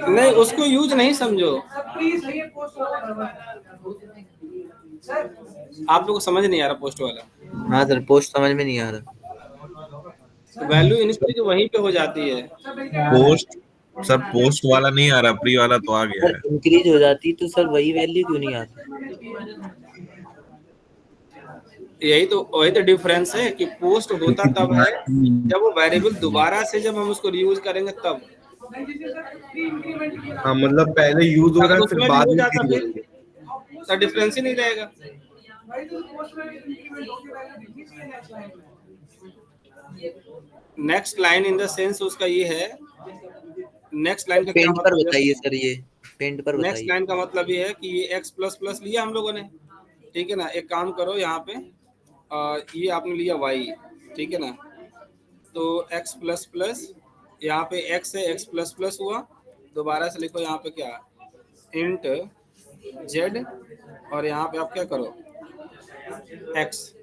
[SPEAKER 1] नहीं उसको यूज नहीं समझो,
[SPEAKER 5] प्लीज ये पोस्ट वाला सर,
[SPEAKER 1] आप लोग को समझ नहीं आ रहा पोस्ट वाला।
[SPEAKER 2] हाँ सर पोस्ट समझ में नहीं आ रहा।
[SPEAKER 1] वैल्यू इंक्रीज वहीं पे हो जाती है,
[SPEAKER 6] पोस्ट, सर पोस्ट वाला नहीं आ रहा, प्री वाला तो आ गया है।
[SPEAKER 2] सर इंक्रीज हो जाती तो सर वही वैल्यू क्यों नहीं आती।
[SPEAKER 1] यही तो डिफरेंस है कि पोस्ट होता तब है जब वो वेरिएबल दोबारा से जब हम उसको रीयूज करेंगे तब।
[SPEAKER 3] हाँ मतलब पहले यूज हो रहा
[SPEAKER 1] अगर
[SPEAKER 3] है
[SPEAKER 1] उसमें
[SPEAKER 3] फिर
[SPEAKER 1] भी
[SPEAKER 3] बाद
[SPEAKER 1] हो
[SPEAKER 3] में
[SPEAKER 1] जाता
[SPEAKER 3] change
[SPEAKER 1] फिर
[SPEAKER 3] होगा।
[SPEAKER 1] तो डिफरेंस ही नहीं रहेगा।
[SPEAKER 5] भाई तो पोस्ट में इंक्रीमेंट होके वैल्यू दिखनी चाहिए नेक्स्ट लाइन में।
[SPEAKER 1] Next line in the sense उसका ये है, नेक्स्ट लाइन का क्या
[SPEAKER 2] पेंट पर
[SPEAKER 1] मतलब
[SPEAKER 2] बताइए
[SPEAKER 1] है,
[SPEAKER 2] सर, ये पेंट पर
[SPEAKER 1] नेक्स्ट
[SPEAKER 2] बताइए।
[SPEAKER 1] लाइन का मतलब ये है कि ये x प्लस प्लस लिया हम लोगों ने, ठीक है ना, एक काम करो यहाँ पे ये आपने लिया y, ठीक है ना, तो x प्लस प्लस यहाँ पे x है, x प्लस प्लस हुआ, दोबारा से लिखो यहाँ पे क्या इंट z, और यहाँ पे आप क्या करो x,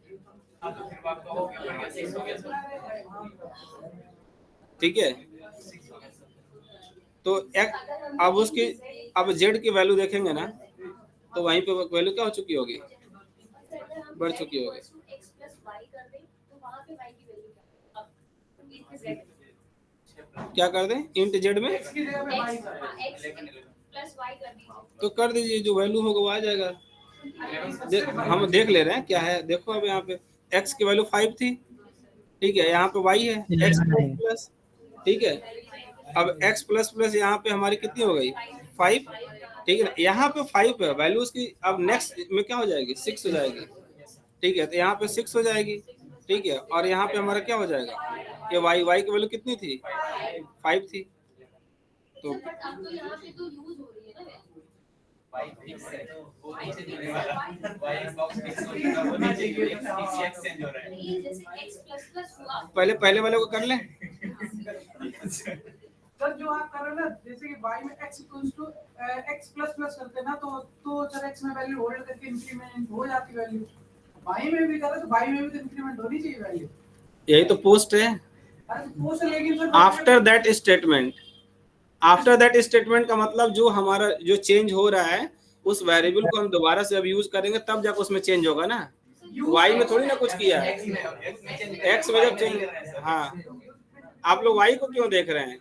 [SPEAKER 1] ठीक है, तो अब उसकी अब z की वैल्यू देखेंगे ना, तो वहीं पे वैल्यू क्या हो चुकी होगी, बढ़ चुकी होगी। क्या कर दें इंट z में, तो कर दीजिए, जो वैल्यू होगा वो आ जाएगा। हम देख ले रहे हैं क्या है, देखो अब यहाँ पे x की वैल्यू 5 थी, ठीक है, यहाँ पे y है x प्लस, ठीक है, अब x प्लस प्लस यहाँ पे हमारी कितनी हो गई 5, ठीक है, यहाँ पे 5 है वैल्यू उसकी, अब नेक्स्ट में क्या हो जाएगी 6 हो जाएगी, ठीक है, तो यहाँ पे 6 हो जाएगी, ठीक है, और यहाँ पे हमारा क्या हो जाएगा ये y की वैल्यू कितनी थी? 5 थी। तो
[SPEAKER 7] अब तो यहाँ पे तो यूज हो रही है ना
[SPEAKER 4] y फिक्स है वो नीचे जुड़ेगा y बॉक्स फिक्स हो जाएगा वो नीचे जुड़ेगा x चेंज हो रहा है
[SPEAKER 7] ये जैसे x प्लस प्लस हुआ
[SPEAKER 1] पहले वाले को कर लें।
[SPEAKER 5] सर जो आप कर रहे हो ना, जैसे कि y में x equals to x plus plus करते हैं ना, तो सर x में वैल्यू होल्ड करके इंक्रीमेंट हो जाती वैल्यू। y में भी करें तो y में भी तो इंक्रीमेंट होनी चाहिए वैल्यू।
[SPEAKER 1] यही तो पोस्ट है।
[SPEAKER 5] अरे पोस्ट लेकिन सर
[SPEAKER 1] आफ्टर दैट स्टेटमेंट का मतलब जो हमारा जो चेंज हो रहा है उस वेरिएबल को हम दोबारा से अब यूज करेंगे तब जाकर उसमें चेंज होगा ना। y में थोड़ी ना कुछ किया है, x में जब चेंज। हाँ, आप लोग y को क्यों देख रहे हैं?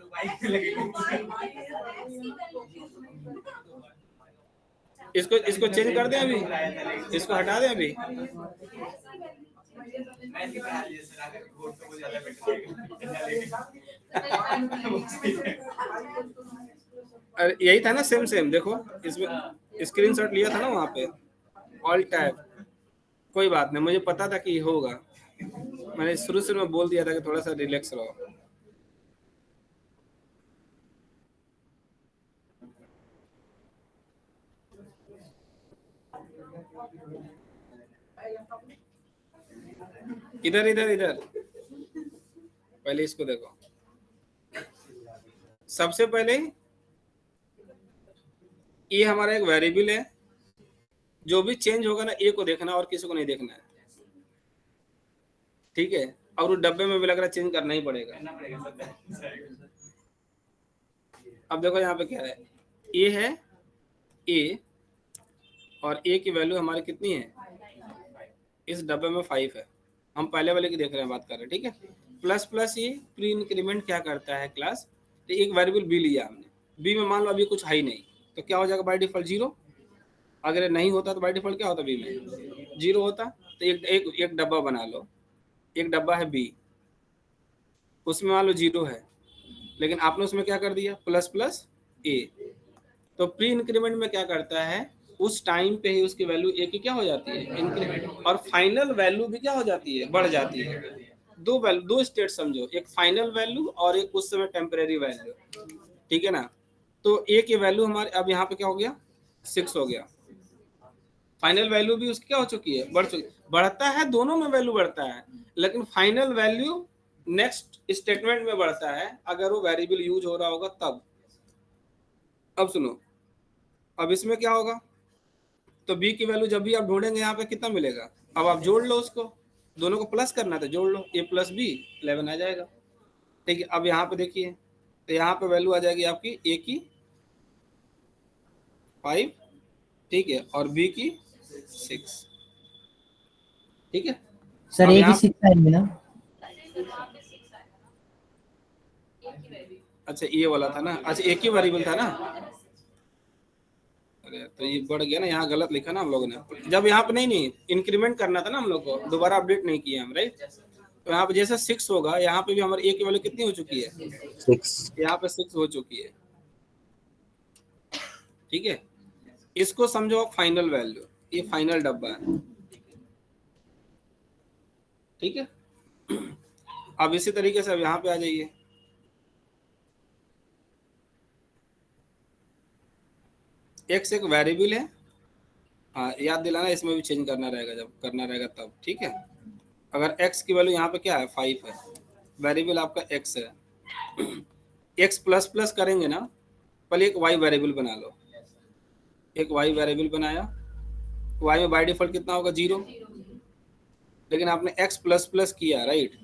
[SPEAKER 1] इसको चेंज कर दें अभी, इसको हटा दें अभी। अरे यही था ना, सेम देखो इसमें स्क्रीनशॉट लिया था ना वहाँ पे, ऑल टैब। कोई बात नहीं, मुझे पता था कि होगा, मैंने शुरू से मैं बोल दिया था कि थोड़ा सा रिलैक्स रहो। इधर पहले इसको देखो। सबसे पहले ये हमारा एक वेरिएबल है, जो भी चेंज होगा ना ए को देखना और किसी को नहीं देखना है, ठीक है? और उस डब्बे में भी लग रहा है चेंज करना ही पड़ेगा। अब देखो यहाँ पे क्या है, ए है ए, और ए की वैल्यू हमारी कितनी है? इस डब्बे में 5 है। हम पहले वाले की देख रहे हैं, बात कर रहे हैं, ठीक है? प्लस प्लस ये प्री इंक्रीमेंट क्या करता है क्लास, तो एक वेरिएबल बी लिया हमने, बी में मान लो अभी कुछ है ही नहीं, तो क्या हो जाएगा बाय डिफॉल्ट 0। अगर नहीं होता तो बाय डिफॉल्ट क्या होता, बी में 0 होता। तो एक डब्बा बना लो, एक डब्बा है बी, उसमें मान लो 0 है, लेकिन आपने उसमें क्या कर दिया, प्लस प्लस ए। तो प्री इंक्रीमेंट में क्या करता है, उस टाइम पे ही उसकी वैल्यू ए की क्या हो जाती है, इंक्रीमेंट, और फाइनल वैल्यू भी क्या हो जाती है, बढ़ जाती है। दो स्टेट समझो, एक फाइनल वैल्यू और एक उस समय टेम्परेरी वैल्यू, ठीक है ना? तो ए की वैल्यू हमारे अब यहाँ पे क्या हो गया, 6 हो गया। फाइनल वैल्यू भी उसकी क्या हो चुकी है, बढ़ चुकी। बढ़ता है, दोनों में वैल्यू बढ़ता है, लेकिन फाइनल वैल्यू नेक्स्ट स्टेटमेंट में बढ़ता है अगर वो वेरिएबल यूज हो रहा होगा तब। अब सुनो, अब इसमें क्या होगा, तो बी की वैल्यू जब भी आप ढूंढेंगे यहाँ पे कितना मिलेगा, अब आप जोड़ लो उसको, दोनों को प्लस करना था, जोड़ लो, a प्लस बी 11 आ जाएगा, ठीक है? अब यहाँ पे देखिए, तो यहाँ पे वैल्यू आ जाएगी आपकी a की 5, ठीक है, और b की 6, ठीक है?
[SPEAKER 8] सर ए की 6 आएगी ना?
[SPEAKER 1] अच्छा ये वाला था ना, अच्छा एक ही वेरिएबल था ना। अरे तो ये बढ़ गया ना, यहाँ गलत लिखा ना हम लोगों ने, जब यहाँ पे नहीं इंक्रीमेंट करना था ना हम लोग को, दोबारा अपडेट नहीं किया हम, राइट? तो यहाँ पे जैसे 6 होगा, यहाँ पे भी हमारे ए की वैल्यू कितनी हो चुकी है,
[SPEAKER 2] 6।
[SPEAKER 1] यहाँ पे 6 हो चुकी है, ठीक है? इसको समझो फाइनल वैल्यू, ये फाइनल डब्बा है, ठीक है? अब इसी तरीके से अब यहाँ पे आ जाइए, x एक वेरिएबल है, हाँ याद दिलाना, इसमें भी चेंज करना रहेगा, जब करना रहेगा तब, ठीक है? अगर x की वैल्यू यहाँ पे क्या है, 5 है, वेरिएबल आपका x है, x प्लस प्लस करेंगे ना, पहले एक y वेरिएबल बना लो, एक y वेरिएबल बनाया, y में बाय डिफॉल्ट कितना होगा, 0, लेकिन आपने x प्लस प्लस किया, राइट?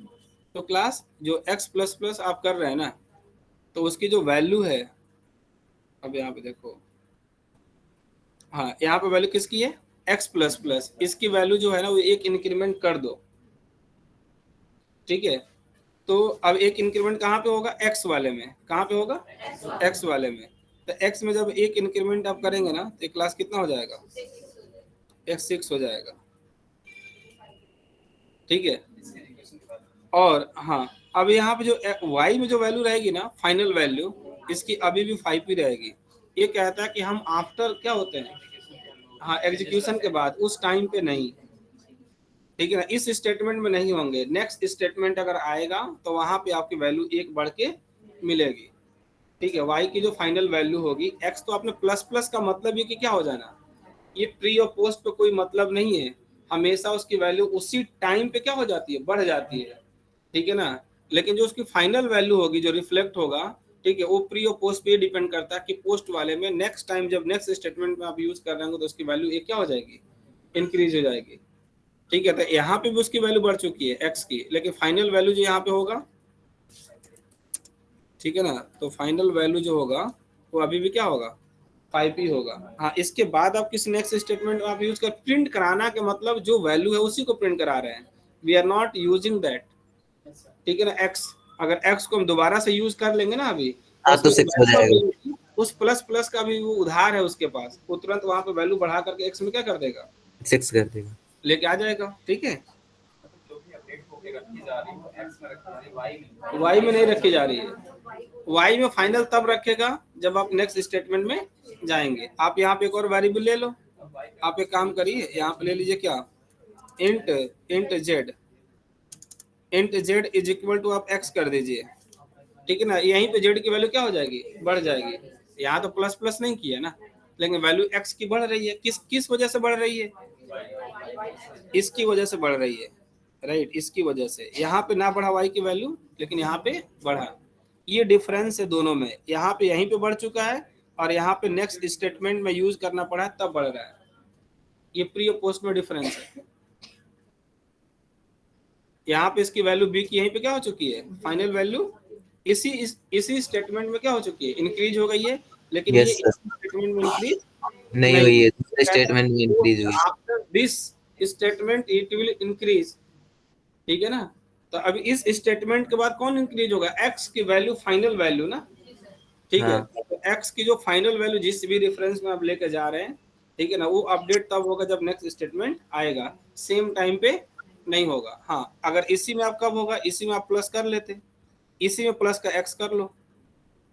[SPEAKER 1] तो क्लास जो x प्लस प्लस आप कर रहे हैं ना, तो उसकी जो वैल्यू है, अब यहाँ पे देखो, हाँ यहाँ पे वैल्यू किसकी है, x प्लस प्लस, इसकी वैल्यू जो है ना वो एक इंक्रीमेंट कर दो, ठीक है? तो अब एक इंक्रीमेंट कहाँ पे होगा, x वाले में, कहाँ पे होगा, x वाले में। तो x में जब एक इंक्रीमेंट आप करेंगे ना, तो क्लास कितना हो जाएगा, x 6 हो जाएगा, ठीक है? और हाँ, अब यहाँ पे जो y में जो वैल्यू रहेगी ना, फाइनल वैल्यू, इसकी अभी भी 5 ही रहेगी। ये कहता है कि हम आफ्टर क्या होते हैं, हाँ एग्जीक्यूशन के बाद, उस टाइम पे नहीं, ठीक है ना, इस स्टेटमेंट में नहीं होंगे। नेक्स्ट स्टेटमेंट अगर आएगा तो वहां पे आपकी वैल्यू एक बढ़ के मिलेगी। ठीक है, y की जो फाइनल वैल्यू होगी, x तो आपने प्लस प्लस का मतलब ये कि क्या हो जाना, ये प्री और पोस्ट पे कोई मतलब नहीं है, हमेशा उसकी वैल्यू उसी टाइम पे क्या हो जाती है, बढ़ जाती है। ठीक है ना, लेकिन जो उसकी फाइनल वैल्यू होगी, जो रिफ्लेक्ट होगा, ठीक है, वो प्री और पोस्ट पे डिपेंड करता है कि पोस्ट वाले में नेक्स्ट टाइम जब नेक्स्ट स्टेटमेंट में आप यूज कर रहे होंगे तो उसकी वैल्यू एक क्या हो जाएगी, इंक्रीज हो जाएगी। ठीक है, तो यहाँ पे भी उसकी वैल्यू बढ़ चुकी है x की, लेकिन फाइनल वैल्यू जो यहाँ पे होगा, ठीक है ना, तो फाइनल वैल्यू जो होगा वो अभी भी क्या होगा, 5 ही होगा। हाँ, इसके बाद आप किसी नेक्स्ट स्टेटमेंट आप यूज कर, प्रिंट कराना के मतलब जो वैल्यू है उसी को प्रिंट करा रहे हैं, we are not using that. ठीक है ना, x, अगर x को हम दोबारा से यूज कर लेंगे ना अभी,
[SPEAKER 2] हाँ तो 6 हो जाएगा।
[SPEAKER 1] उस प्लस प्लस का भी वो उधार है उसके पास, वो तुरंत वहां पे वैल्यू बढ़ा करके x में क्या कर देगा,
[SPEAKER 2] 6 कर देगा,
[SPEAKER 1] लेके आ जाएगा। ठीक है,
[SPEAKER 4] जो भी अपडेट होके रखी जा रही है एक्स में रखी जा रही है,
[SPEAKER 1] y में नहीं रखी जा रही है, y में फाइनल तब रखेगा जब आप नेक्स्ट स्टेटमेंट में जाएंगे। आप यहाँ पे एक और वेरिएबल ले लो, आप एक काम करिए, यहाँ पे ले लीजिए क्या, int z is equal to आप x कर दीजिए। ठीक है ना, यहीं पे z की वैल्यू क्या हो जाएगी, बढ़ जाएगी। यहाँ तो प्लस प्लस नहीं किया ना, लेकिन वैल्यू x की बढ़ रही है, किस वजह से बढ़ रही है, इसकी वजह से बढ़ रही है, राइट, इसकी वजह से। यहाँ पे ना बढ़ा y की वैल्यू, लेकिन यहाँ पे बढ़ा, ये डिफरेंस है दोनों में। यहाँ पे यहीं पे बढ़ चुका है और यहाँ पे नेक्स्ट स्टेटमेंट में यूज करना पड़ा है तब बढ़ रहा है, ये प्री और पोस्ट में डिफरेंस है। यहाँ पे इसकी वैल्यू b की यहीं पे क्या हो चुकी है, फाइनल वैल्यू इसी स्टेटमेंट में क्या हो चुकी है, इंक्रीज हो गई है, लेकिन
[SPEAKER 2] Yes,
[SPEAKER 1] ये
[SPEAKER 2] sir.
[SPEAKER 1] स्टेटमेंट में इंक्रीज
[SPEAKER 2] नहीं हुई है, दूसरे स्टेटमेंट में इंक्रीज हुई।
[SPEAKER 1] After this statement it will increase. ठीक है ना, तो अभी इस स्टेटमेंट के बाद कौन इंक्रीज होगा, x की वैल्यू, फाइनल वैल्यू ना। ठीक है,
[SPEAKER 2] हाँ।
[SPEAKER 1] तो x की जो फाइनल वैल्यू जिस भी रेफरेंस में आप लेके जा रहे हैं, ठीक है ना, वो अपडेट तब होगा जब नेक्स्ट स्टेटमेंट आएगा, सेम टाइम पे नहीं होगा। हाँ, अगर इसी में आप कब होगा, इसी में आप प्लस कर लेते, इसी में प्लस का x कर लो,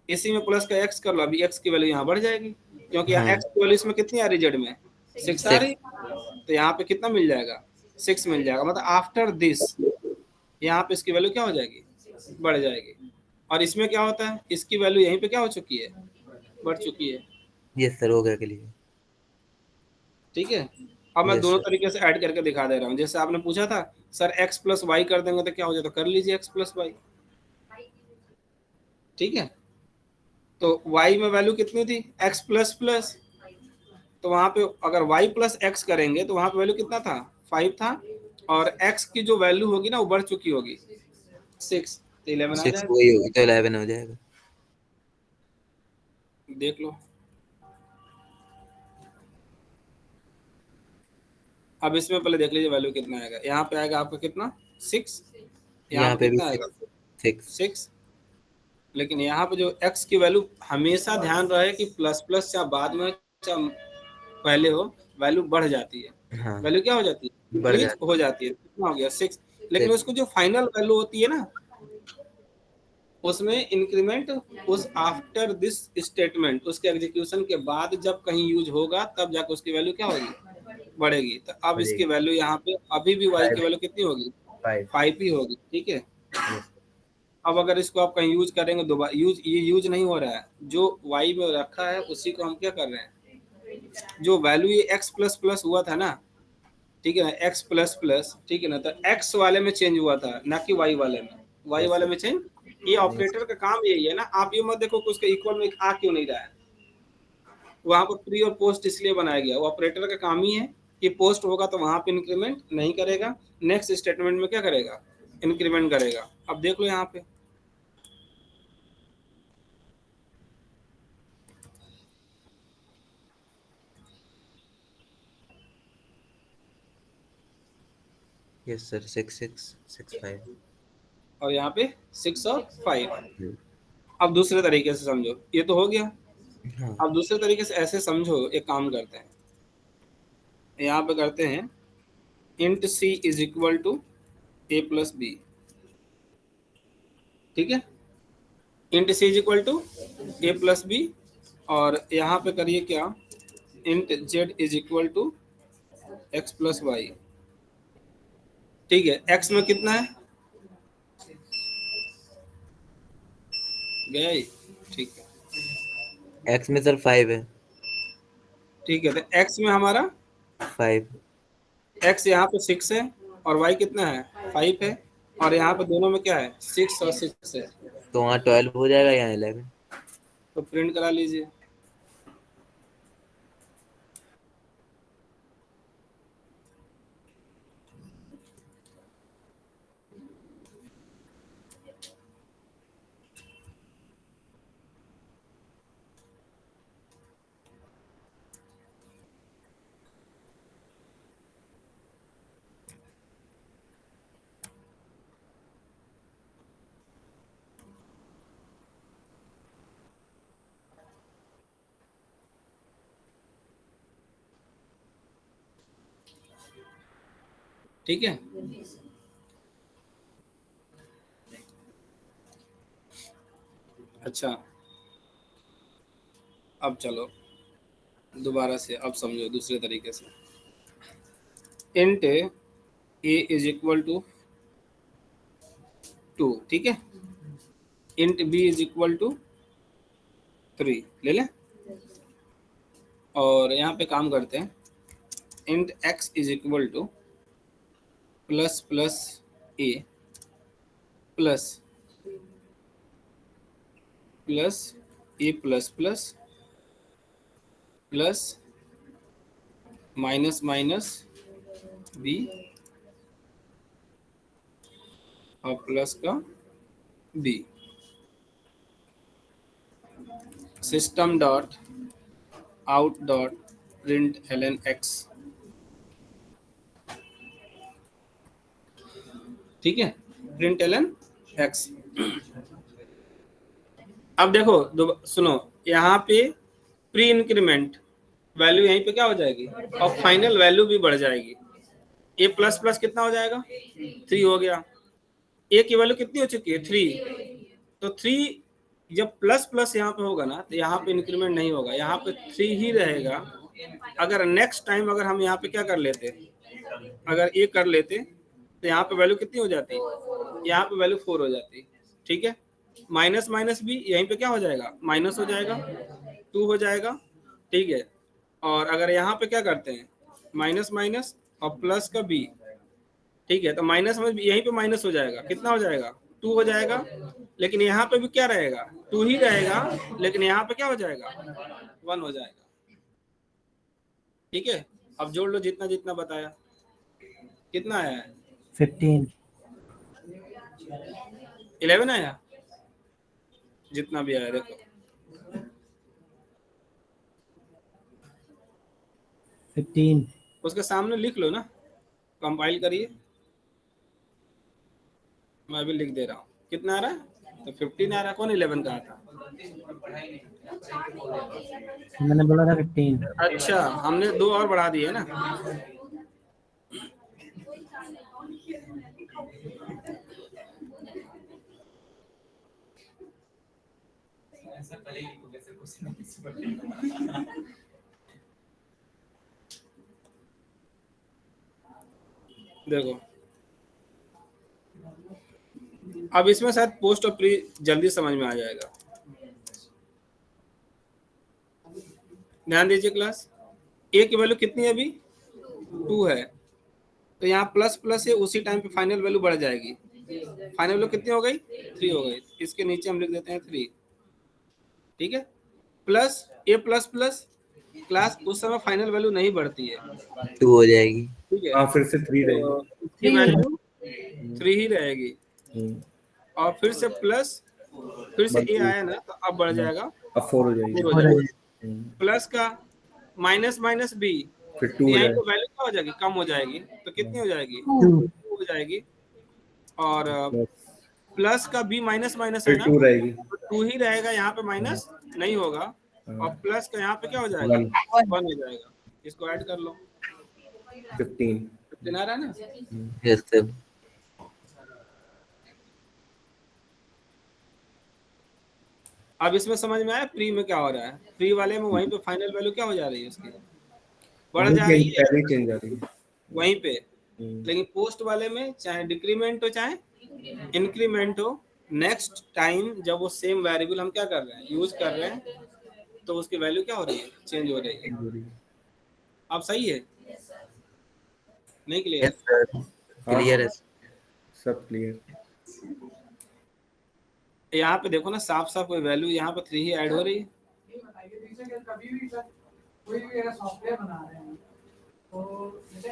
[SPEAKER 1] इसी में प्लस का x कर लो, अभी x की वैल्यू यहाँ बढ़ जाएगी, क्योंकि यहाँ x की वैल्यू इसमें कितनी आ रही जेड में, 6 आ रही, तो यहाँ पे कितना मिल जाएगा, 6 मिल जाएगा। मतलब आफ्टर दिस यहाँ पे इसकी वैल्यू क्या हो जाएगी, बढ़ जाएगी। और इसमें क्या होता है, इसकी वैल्यू यहीं पे क्या हो चुकी है, बढ़ चुकी है।
[SPEAKER 2] यस सर, हो गया क्लियर।
[SPEAKER 1] ठीक है, अब मैं
[SPEAKER 2] Yes,
[SPEAKER 1] दोनों
[SPEAKER 2] sir.
[SPEAKER 1] तरीके से ऐड करके दिखा दे रहा हूँ। जैसे आपने पूछा था सर x प्लस वाई कर देंगे तो क्या हो जाए, तो कर लीजिए x प्लस वाई। ठीक है, तो y में वैल्यू कितनी थी, x प्लस प्लस, तो वहां पे अगर y प्लस x करेंगे तो वहां पे वैल्यू कितना था, 5 था, और x की जो वैल्यू होगी ना वो बढ़ चुकी होगी 6, तो 11 आ
[SPEAKER 2] 6
[SPEAKER 1] जाएगा।
[SPEAKER 2] वही होगी तो 11 हो जाएगा।
[SPEAKER 1] देख लो, अब इसमें पहले देख लीजिए वैल्यू कितना आएगा। यहाँ पे आएगा आपका कितना, 6, यहाँ पे
[SPEAKER 2] भी
[SPEAKER 1] कितना आएगा,
[SPEAKER 2] 6।
[SPEAKER 1] 6, लेकिन यहाँ पे जो x की वैल्यू, हमेशा ध्यान रहे कि प्लस प्लस चाहे बाद में चाहे पहले हो, वैल्यू बढ़ जाती है।
[SPEAKER 2] हाँ,
[SPEAKER 1] वैल्यू क्या हो जाती है,
[SPEAKER 2] बढ़
[SPEAKER 1] इंक्रीज
[SPEAKER 2] जाती
[SPEAKER 1] हो जाती है। कितना हो गया, 6, लेकिन
[SPEAKER 2] 6।
[SPEAKER 1] उसको जो फाइनल वैल्यू होती है ना, उसमें इंक्रीमेंट उस आफ्टर दिस स्टेटमेंट, उसके एग्जीक्यूशन के बाद जब कहीं यूज होगा तब जाकर उसकी वैल्यू क्या होगी, बढ़ेगी। तो अब इसकी वैल्यू यहाँ पे अभी भी y की वैल्यू कितनी होगी, 5 ही होगी। ठीक है, अब अगर इसको आप कहीं यूज करेंगे दोबारा, ये यूज नहीं हो रहा है, जो y में रखा है उसी को हम क्या कर रहे हैं, जो वैल्यू ये x प्लस प्लस हुआ था ना, ठीक है ना, x प्लस प्लस, ठीक है ना, तो x वाले में चेंज हुआ था ना कि y वाले में, y वाले में चेंज। ये ऑपरेटर का काम यही है ना, आप ये मत देखो कि उसके इक्वल में आ क्यों नहीं रहा है, वहां पर प्री और पोस्ट इसलिए बनाया गया, वो ऑपरेटर का काम ही है कि पोस्ट होगा तो वहां पे इंक्रीमेंट नहीं करेगा, नेक्स्ट स्टेटमेंट में क्या करेगा, इंक्रीमेंट करेगा। अब देख लो यहाँ पे,
[SPEAKER 2] यस सर, 6 6 6 5।
[SPEAKER 1] और यहाँ पे 6 और 5। अब दूसरे तरीके से समझो, ये तो हो गया।
[SPEAKER 2] हाँ,
[SPEAKER 1] अब दूसरे तरीके से ऐसे समझो, एक काम करते हैं, यहाँ पे करते हैं int c is equal to a plus b. ठीक है, int c is equal to a plus b, और यहाँ पे करिए क्या, int z is equal to x plus y. ठीक है, एक्स में कितना है, गया ही, ठीक है।
[SPEAKER 2] एक्स में सर 5 है।
[SPEAKER 1] ठीक है, तो एक्स में हमारा
[SPEAKER 2] 5।
[SPEAKER 1] एक्स यहाँ पे 6 है और वाई कितना है 5 है, और यहाँ पे दोनों में क्या है 6 और 6 है,
[SPEAKER 2] तो वहाँ 12 हो जाएगा, यहाँ 11।
[SPEAKER 1] तो प्रिंट करा लीजिए। ठीक है, अच्छा अब चलो दोबारा से, अब समझो दूसरे तरीके से। Int A is equal to 2, ठीक है, int b is equal to 3 ले लें, और यहाँ पे काम करते हैं, int x is equal to plus plus a plus plus a plus plus plus minus minus b और प्लस का b, system dot out dot print ln x, ठीक है, प्रिंट ln x। अब देखो सुनो, यहाँ पे प्री इंक्रीमेंट वैल्यू यहीं पे क्या हो जाएगी और फाइनल वैल्यू भी बढ़ जाएगी। ए प्लस प्लस कितना हो जाएगा 3 हो गया, ए की वैल्यू कितनी हो चुकी है 3, तो 3 जब प्लस प्लस यहाँ पे होगा ना तो यहाँ पे इंक्रीमेंट नहीं होगा, यहाँ पे 3 ही रहेगा। अगर नेक्स्ट टाइम अगर हम यहाँ पे क्या कर लेते, अगर ए कर लेते तो यहाँ पे वैल्यू कितनी हो जाती, यहाँ पे वैल्यू 4 हो जाती, ठीक है। माइनस माइनस भी यहीं पे क्या हो जाएगा माइनस हो जाएगा, 2 हो जाएगा, ठीक है। और अगर यहाँ पे क्या करते हैं माइनस माइनस और प्लस का बी, ठीक है, तो माइनस में यहीं पे माइनस हो जाएगा, कितना हो जाएगा 2 हो जाएगा, लेकिन यहाँ पे भी क्या रहेगा 2 ही रहेगा, लेकिन यहाँ पे क्या हो जाएगा 1 हो जाएगा, ठीक है। अब जोड़ लो जितना जितना बताया, कितना आया है
[SPEAKER 8] 15।
[SPEAKER 1] 11 आया, जितना भी आया देखो
[SPEAKER 8] 15।
[SPEAKER 1] उसके सामने लिख लो ना, कंपाइल करिए, मैं अभी लिख दे रहा हूँ कितना आ रहा है, तो 15 आ रहा है। कौन 11 कहा था,
[SPEAKER 8] मैंने बोला था 15।
[SPEAKER 1] अच्छा हमने 2 और बढ़ा दिए ना,
[SPEAKER 4] ऐसा करेगी तो कैसे क्वेश्चन
[SPEAKER 1] देखो अब इसमें शायद पोस्ट और प्री जल्दी समझ में आ जाएगा। ध्यान दीजिए क्लास, ए की वैल्यू कितनी है अभी 2 है, तो यहाँ प्लस प्लस है, उसी टाइम पे फाइनल वैल्यू बढ़ जाएगी, फाइनल वैल्यू कितनी हो गई 3 हो गई, इसके नीचे हम लिख देते हैं 3, ठीक है। Plus a plus plus class उस समय फाइनल वैल्यू नहीं बढ़ती है,
[SPEAKER 2] 2 हो जाएगी,
[SPEAKER 1] ठीक है,
[SPEAKER 3] हाँ फिर से 3 रहेगी।
[SPEAKER 1] तो इसकी वैल्यू 3 ही रहेगी, और फिर से प्लस, फिर से ए आया ना तो अब बढ़ जाएगा,
[SPEAKER 3] अब 4 हो जाएगी,
[SPEAKER 1] 4 हो जाएगा, प्लस का माइनस माइनस बी,
[SPEAKER 3] फिर 2 हो
[SPEAKER 1] यहाँ
[SPEAKER 3] जाएगी,
[SPEAKER 1] पे वैल्यू क्या हो जाएगी कम हो जाएगी, तो कितनी हो जाएगी
[SPEAKER 8] 2।
[SPEAKER 1] 2 हो जाएगी, और प्लस का बी माइनस माइनस है
[SPEAKER 3] फिर
[SPEAKER 1] ना
[SPEAKER 3] 2 रहेगी,
[SPEAKER 1] 2 ही रहेगा, यहाँ पे माइनस नहीं होगा, और प्लस का यहाँ पे क्या हो जाएगा 1 हो जाएगा, इसको ऐड कर लो
[SPEAKER 3] 15।
[SPEAKER 1] 15 आ रहा है ना।
[SPEAKER 2] Yes sir.
[SPEAKER 1] अब इसमें समझ में आया प्री में क्या हो रहा है, प्री वाले में वहीं पे फाइनल वैल्यू क्या हो जा रही है उसकी बढ़ जा रही है,
[SPEAKER 3] पहले चेंज आ रही है।
[SPEAKER 1] वहीं पे लेकिन पोस्ट वाले में चाहे डिक्रीमेंट हो चाहे इंक्रीमेंट हो, नेक्स्ट टाइम जब वो सेम वेरिएबल हम क्या कर रहे हैं, यूज कर रहे हैं, तो उसकी वैल्यू क्या हो रही है, चेंज हो रही है। अब सही है, नहीं क्लियर?
[SPEAKER 2] यस सर, क्लियर है।
[SPEAKER 3] सब क्लियर।
[SPEAKER 1] यहाँ पे देखो ना, साफ साफ कोई वैल्यू यहाँ पे 3 ही ऐड हो रही है।
[SPEAKER 5] ये बताइए जैसे कि कभी भी सर कोई भी अगर सॉफ्टवेयर बना रहे हैं तो जैसे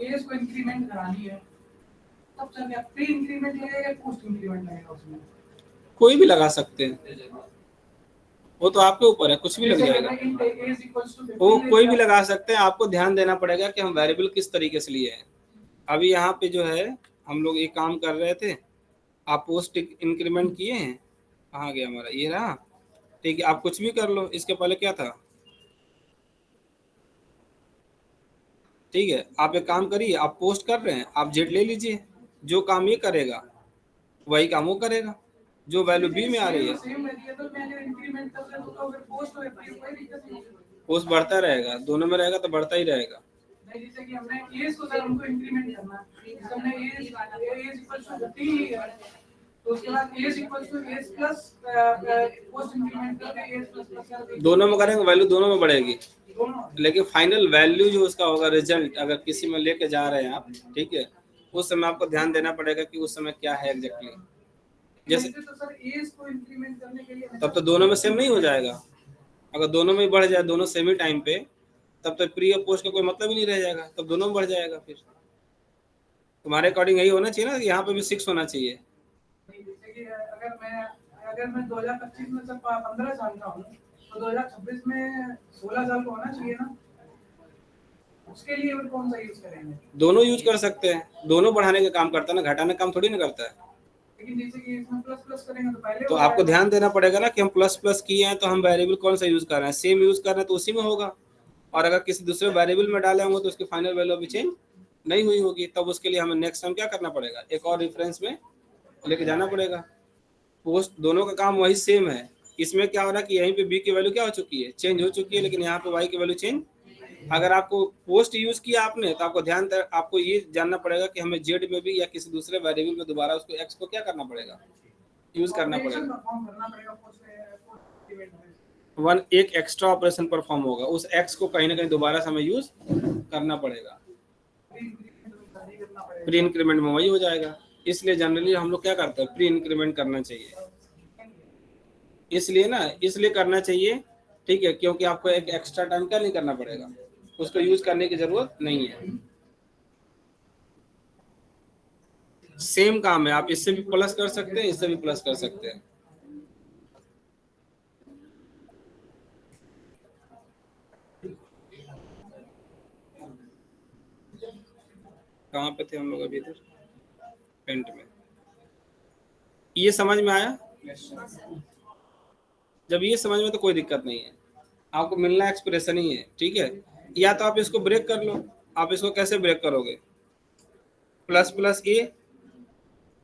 [SPEAKER 5] एज को इंक्रीमेंट करानी है, तब सर क्या प्री इंक्रीमेंट लगेगा या पोस्ट इंक्रीमेंट लगेगा उसमें?
[SPEAKER 1] कोई भी लगा सकते हैं, वो तो आपके ऊपर है, कुछ भी लग जाएगा।
[SPEAKER 5] एज इक्वल्स टू
[SPEAKER 1] वो कोई भी लगा सकते हैं, आपको ध्यान देना पड़ेगा कि हम वेरिएबल किस तरीके से लिए हैं। अभी यहाँ पे जो है हम लोग एक काम कर रहे थे, आप पोस्ट इंक्रीमेंट किए हैं, कहाँ गया हमारा, ये रहा, ठीक है। आप कुछ भी कर लो, इसके पहले क्या था, ठीक है। आप एक काम करिए, आप पोस्ट कर रहे हैं, आप जेड ले लीजिए, जो काम ये करेगा वही काम वो करेगा, जो वैल्यू बी में आ रही है।
[SPEAKER 5] सेम वेरिएबल में अगर इंक्रीमेंट कर रहे तो फिर पोस्ट और प्री कोई दिक्कत नहीं है।
[SPEAKER 1] पोस्ट बढ़ता रहेगा, दोनों में रहेगा तो बढ़ता ही रहेगा।
[SPEAKER 5] नहीं, जैसे कि हमने एज को सर हमको इंक्रीमेंट करना है, जैसे हमने एज इक्वल्स टू 50 है, तो उसके बाद h equals to h plus post increment करके एज प्लस प्लस कर
[SPEAKER 1] दोनों में करेंगे, वैल्यू दोनों में बढ़ेगी,
[SPEAKER 5] दोनों।
[SPEAKER 1] लेकिन फाइनल वैल्यू जो उसका होगा, रिजल्ट अगर किसी में लेके जा रहे हैं आप, ठीक है, उस समय आपको ध्यान देना पड़ेगा कि उस समय क्या है एग्जैक्टली। जैसे
[SPEAKER 5] तो सर एज को इंक्रीमेंट करने के लिए
[SPEAKER 1] तब तो दोनों में सेम नहीं हो जाएगा। अगर दोनों में बढ़ जाए, दोनों सेम ही टाइम पे, तब तो प्री और पोस्ट का कोई मतलब ही नहीं रह जाएगा, तब दोनों में बढ़ जाएगा। फिर तुम्हारे अकॉर्डिंग यही होना चाहिए ना कि यहाँ पे भी 6 होना चाहिए।
[SPEAKER 5] जैसे कि अगर मैं 2025 में सब 15 साल का हूँ तो 2026 में 16 साल का होना चाहिए ना, उसके लिए फिर कौन सा यूज करेंगे?
[SPEAKER 1] दोनों यूज कर सकते हैं, दोनों बढ़ाने का काम करता है ना, घटाने का काम थोड़ी ना करता है।
[SPEAKER 5] लेकिन जैसे कि इसमें प्लस प्लस करेंगे तो पहले
[SPEAKER 1] तो आपको ध्यान देना पड़ेगा ना कि हम प्लस प्लस किए हैं तो हम वेरिएबल कौन सा यूज कर रहे हैं, सेम यूज कर रहे हैं तो उसी में होगा। और अगर किसी दूसरे वेरिएबल में डाले होंगे तो उसकी फाइनल वैल्यू अभी चेंज नहीं हुई होगी, तब उसके लिए हमें नेक्स्ट टाइम क्या करना पड़ेगा, एक और रेफरेंस में लेके जाना पड़ेगा। पोस्ट दोनों का काम वही सेम है। इसमें क्या हो रहा है कि यहीं पे बी की वैल्यू क्या हो चुकी है, चेंज हो चुकी है, लेकिन यहाँ पे वाई की वैल्यू चेंज। अगर आपको पोस्ट यूज किया आपने तो आपको ये जानना पड़ेगा कि हमें जेड में भी या किसी दूसरे वेरिएबल में दोबारा उसको एक्स को क्या करना पड़ेगा, यूज करना पड़ेगा। एक एक्स्ट्रा ऑपरेशन परफॉर्म होगा, उस एक्स को कहीं ना कहीं दोबारा से हमें यूज करना पड़ेगा। प्री इंक्रीमेंट में वही हो जाएगा, इसलिए जनरली हम लोग क्या करते हैं, प्री इंक्रीमेंट करना चाहिए। इसलिए करना चाहिए, ठीक है, क्योंकि आपको एक एक्स्ट्रा टाइम क्या नहीं करना पड़ेगा, उसको यूज करने की जरूरत नहीं है। सेम काम है, आप इससे भी प्लस कर सकते हैं, इससे भी प्लस कर सकते हैं। कहाँ पे थे हम लोग अभी? इधर पेंट में। ये समझ में आया? जब ये समझ में तो कोई दिक्कत नहीं है, आपको मिलना एक्सप्रेशन ही है, ठीक है। या तो आप इसको ब्रेक कर लो। आप इसको कैसे ब्रेक करोगे, प्लस प्लस ए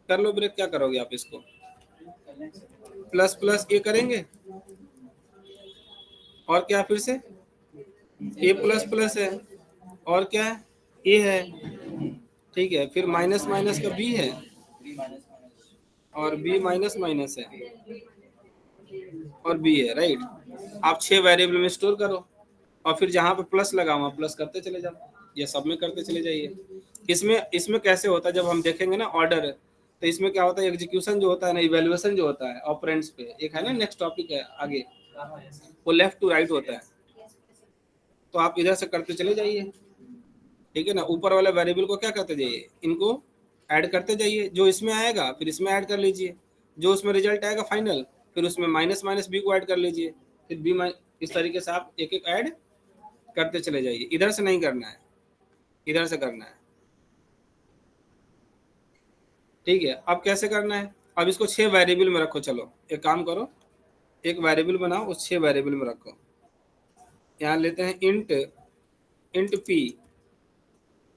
[SPEAKER 1] कर लो ब्रेक। क्या करोगे आप, इसको प्लस प्लस ए करेंगे और क्या, फिर से ए प्लस प्लस है और क्या है, ए है, ठीक है। फिर माइनस माइनस का बी है और बी माइनस माइनस है और बी है, राइट। आप 6 वेरिएबल में स्टोर करो और फिर जहां पे प्लस लगा वहां प्लस करते चले जाओ, या सब में करते चले जाइए। इसमें कैसे होता है, जब हम देखेंगे ना ऑर्डर, तो इसमें क्या होता है, एग्जीक्यूशन जो होता है ना, इवैल्यूएशन जो होता है ऑपरेंड्स पे, एक है ना नेक्स्ट टॉपिक है आगे, वो लेफ्ट टू राइट होता है। तो आप इधर से करते चले जाइए, ठीक है ना। ऊपर वाले वेरिएबल को क्या करते जाइए, इनको ऐड करते जाइए, जो इसमें आएगा फिर इसमें ऐड कर लीजिए, जो उसमें रिजल्ट आएगा फाइनल, फिर उसमें माइनस माइनस बी को ऐड कर लीजिए, फिर बी इस तरीके से आप एक एक ऐड करते चले जाइए। इधर से नहीं करना है, इधर से करना है, ठीक है। अब कैसे करना है, अब इसको 6 वेरिएबल में रखो। चलो एक काम करो, एक वेरिएबल बनाओ, उस 6 वेरिएबल में रखो। यहाँ लेते हैं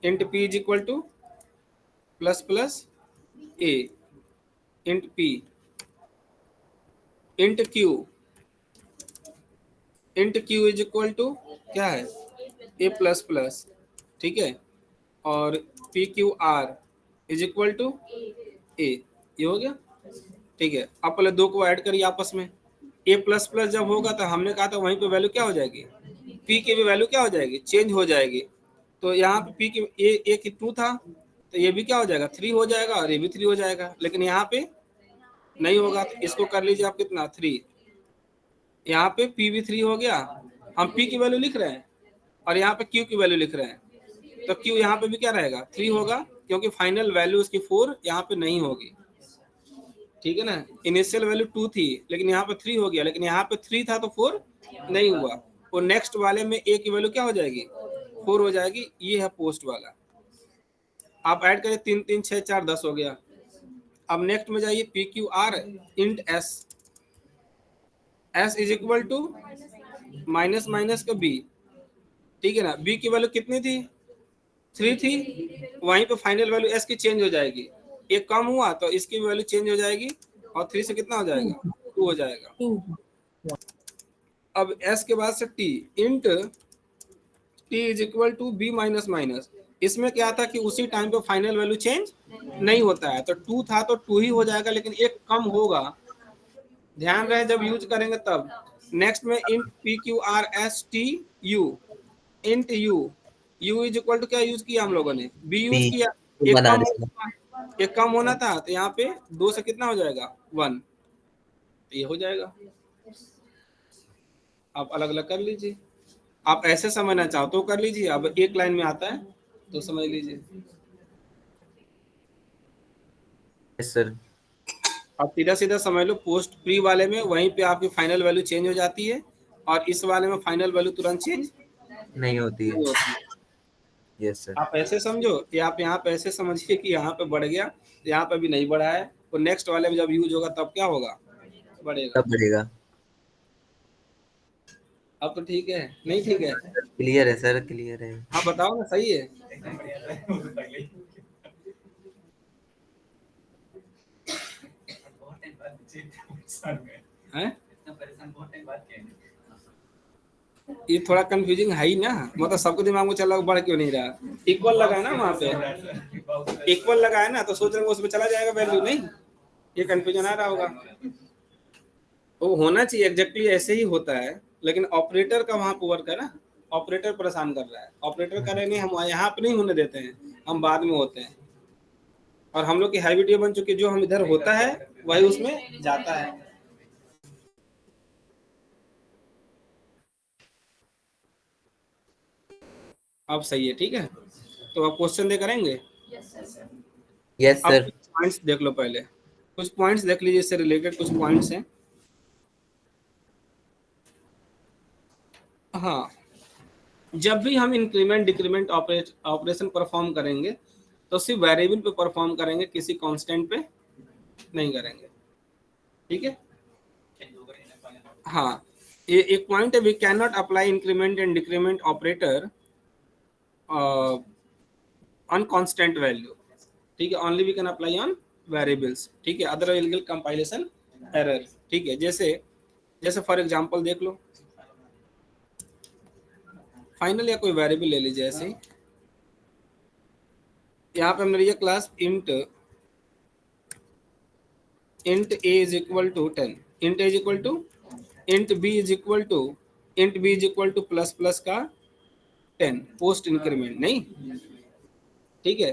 [SPEAKER 1] int P is equal to plus plus A, int P, int Q is equal to क्या है, ए प्लस प्लस, ठीक है। और P Q R is equal to A, ये हो गया। ठीक है, अब पहले दो को ऐड करिए आपस में। ए प्लस प्लस जब होगा तो हमने कहा था वहीं पे वैल्यू क्या हो जाएगी, पी की भी वैल्यू क्या हो जाएगी, चेंज हो जाएगी। तो यहाँ पे पी की ए की 2 था, तो ये भी क्या हो जाएगा 3 हो जाएगा, और ये भी 3 हो जाएगा। लेकिन यहाँ पे नहीं होगा, तो इसको कर लीजिए आप कितना 3, यहाँ पे पी भी 3 हो गया। हम पी की वैल्यू लिख रहे हैं और यहाँ पे क्यू की वैल्यू लिख रहे हैं, तो क्यू यहाँ पे भी क्या रहेगा 3 होगा, क्योंकि फाइनल वैल्यू उसकी 4 यहाँ पे नहीं होगी। ठीक है ना, इनिशियल वैल्यू 2 थी लेकिन यहाँ पे 3 हो गया, लेकिन यहाँ पे 3 था तो 4 नहीं हुआ। और नेक्स्ट वाले में ए की वैल्यू क्या हो जाएगी 4 हो जाएगी। ये है पोस्ट वाला। आप ऐड करें 3 3 6 4 10 हो गया। अब नेक्स्ट में जाइए p Q r int s, s is equal to minus minus का बी। ठीक है ना, बी की वैल्यू कितनी थी 3 थी, वहीं पे फाइनल वैल्यू एस की चेंज हो जाएगी। एक कम हुआ तो इसकी वैल्यू चेंज हो जाएगी, और 3 से कितना हो जाएगा 2 हो जाएगा। अब एस के बाद से t, int t is equal to b minus minus. इसमें क्या था कि उसी टाइम पे फाइनल वैल्यू चेंज नहीं होता है, तो 2 था तो 2 ही हो जाएगा, लेकिन एक कम होगा, ध्यान रहे जब यूज करेंगे तब। नेक्स्ट में int p Q r s t u, int u, u is equal to क्या यूज किया हम लोगों ने, बी यूज किया। एक कम होना था, तो यहाँ पे 2 से कितना हो जाएगा 1, तो ये हो जाएगा। आप अलग अलग कर लीजिए, आप ऐसे समझना चाहो तो कर लीजिए, अब एक लाइन में आता है तो समझ लीजिए।
[SPEAKER 2] सर
[SPEAKER 1] आप सीधा सीधा समझ लो, पोस्ट प्री वाले में वहीं पे आपकी फाइनल वैल्यू चेंज हो जाती है, और इस वाले में फाइनल वैल्यू तुरंत चेंज
[SPEAKER 2] नहीं होती है।
[SPEAKER 1] नहीं होती है।
[SPEAKER 2] Yes sir.
[SPEAKER 1] आप ऐसे समझो, या आप यहाँ पे ऐसे समझिए कि यहाँ पे बढ़ गया, यहाँ पे भी नहीं बढ़ा है, तो नेक्स्ट वाले में जब यूज होगा तब क्या होगा, बढ़ेगा।
[SPEAKER 2] तब बढ़ेगा।
[SPEAKER 1] अब तो ठीक है, नहीं ठीक है,
[SPEAKER 2] क्लियर है सर, क्लियर है।
[SPEAKER 1] हाँ बताओ ना, सही है।
[SPEAKER 4] एकदम बढ़िया था, वो तो पहले ही बहुत टाइम बाद परेशान हुए
[SPEAKER 1] हैं?
[SPEAKER 4] इतना परेशान बहुत टाइम बाद किया है।
[SPEAKER 1] ये थोड़ा कंफ्यूजिंग है ही ना, मतलब सबके दिमाग में चला बढ़ क्यों नहीं रहा। इक्वल लगा है ना वहाँ पे, इक्वल लगा है ना, तो सोच रहे हैं उसमें चला जाएगा वैल्यू, नहीं, ये कंफ्यूजन आ रहा होगा। वो होना चाहिए एग्जैक्टली ऐसे ही होता है, लेकिन ऑपरेटर का वहाँ पे वर्क है ना, ऑपरेटर परेशान कर रहा है। ऑपरेटर करे नहीं, हम यहाँ पे नहीं होने देते हैं, हम बाद में होते हैं। और हम लोग की हैबिट ये बन चुकी है, जो हम इधर होता है वही उसमें जाता है। अब सही है, ठीक है। तो आप क्वेश्चन दे करेंगे।
[SPEAKER 2] यस
[SPEAKER 1] अब
[SPEAKER 2] सर।
[SPEAKER 1] कुछ पॉइंट्स देख लो, पहले कुछ पॉइंट्स देख लीजिए, इससे रिलेटेड कुछ पॉइंट्स हैं। हाँ, जब भी हम इंक्रीमेंट डिक्रीमेंट ऑपरेशन परफॉर्म करेंगे तो सिर्फ वेरिएबल पे परफॉर्म करेंगे, किसी कांस्टेंट पे नहीं करेंगे। ठीक है, हाँ, ये एक पॉइंट है, we can not apply increment and decrement operator on constant value. ठीक है, only we can apply on variables. ठीक है, other will give compilation error. ठीक है, जैसे फॉर एग्जांपल देख लो, फाइनल या कोई वेरिएबल ले लीजिए। ऐसे ही यहाँ पे हमने लिया class int a is equal to 10, int a is equal to int b is equal to int b is equal to plus plus का 10 पोस्ट इंक्रीमेंट, नहीं। ठीक है,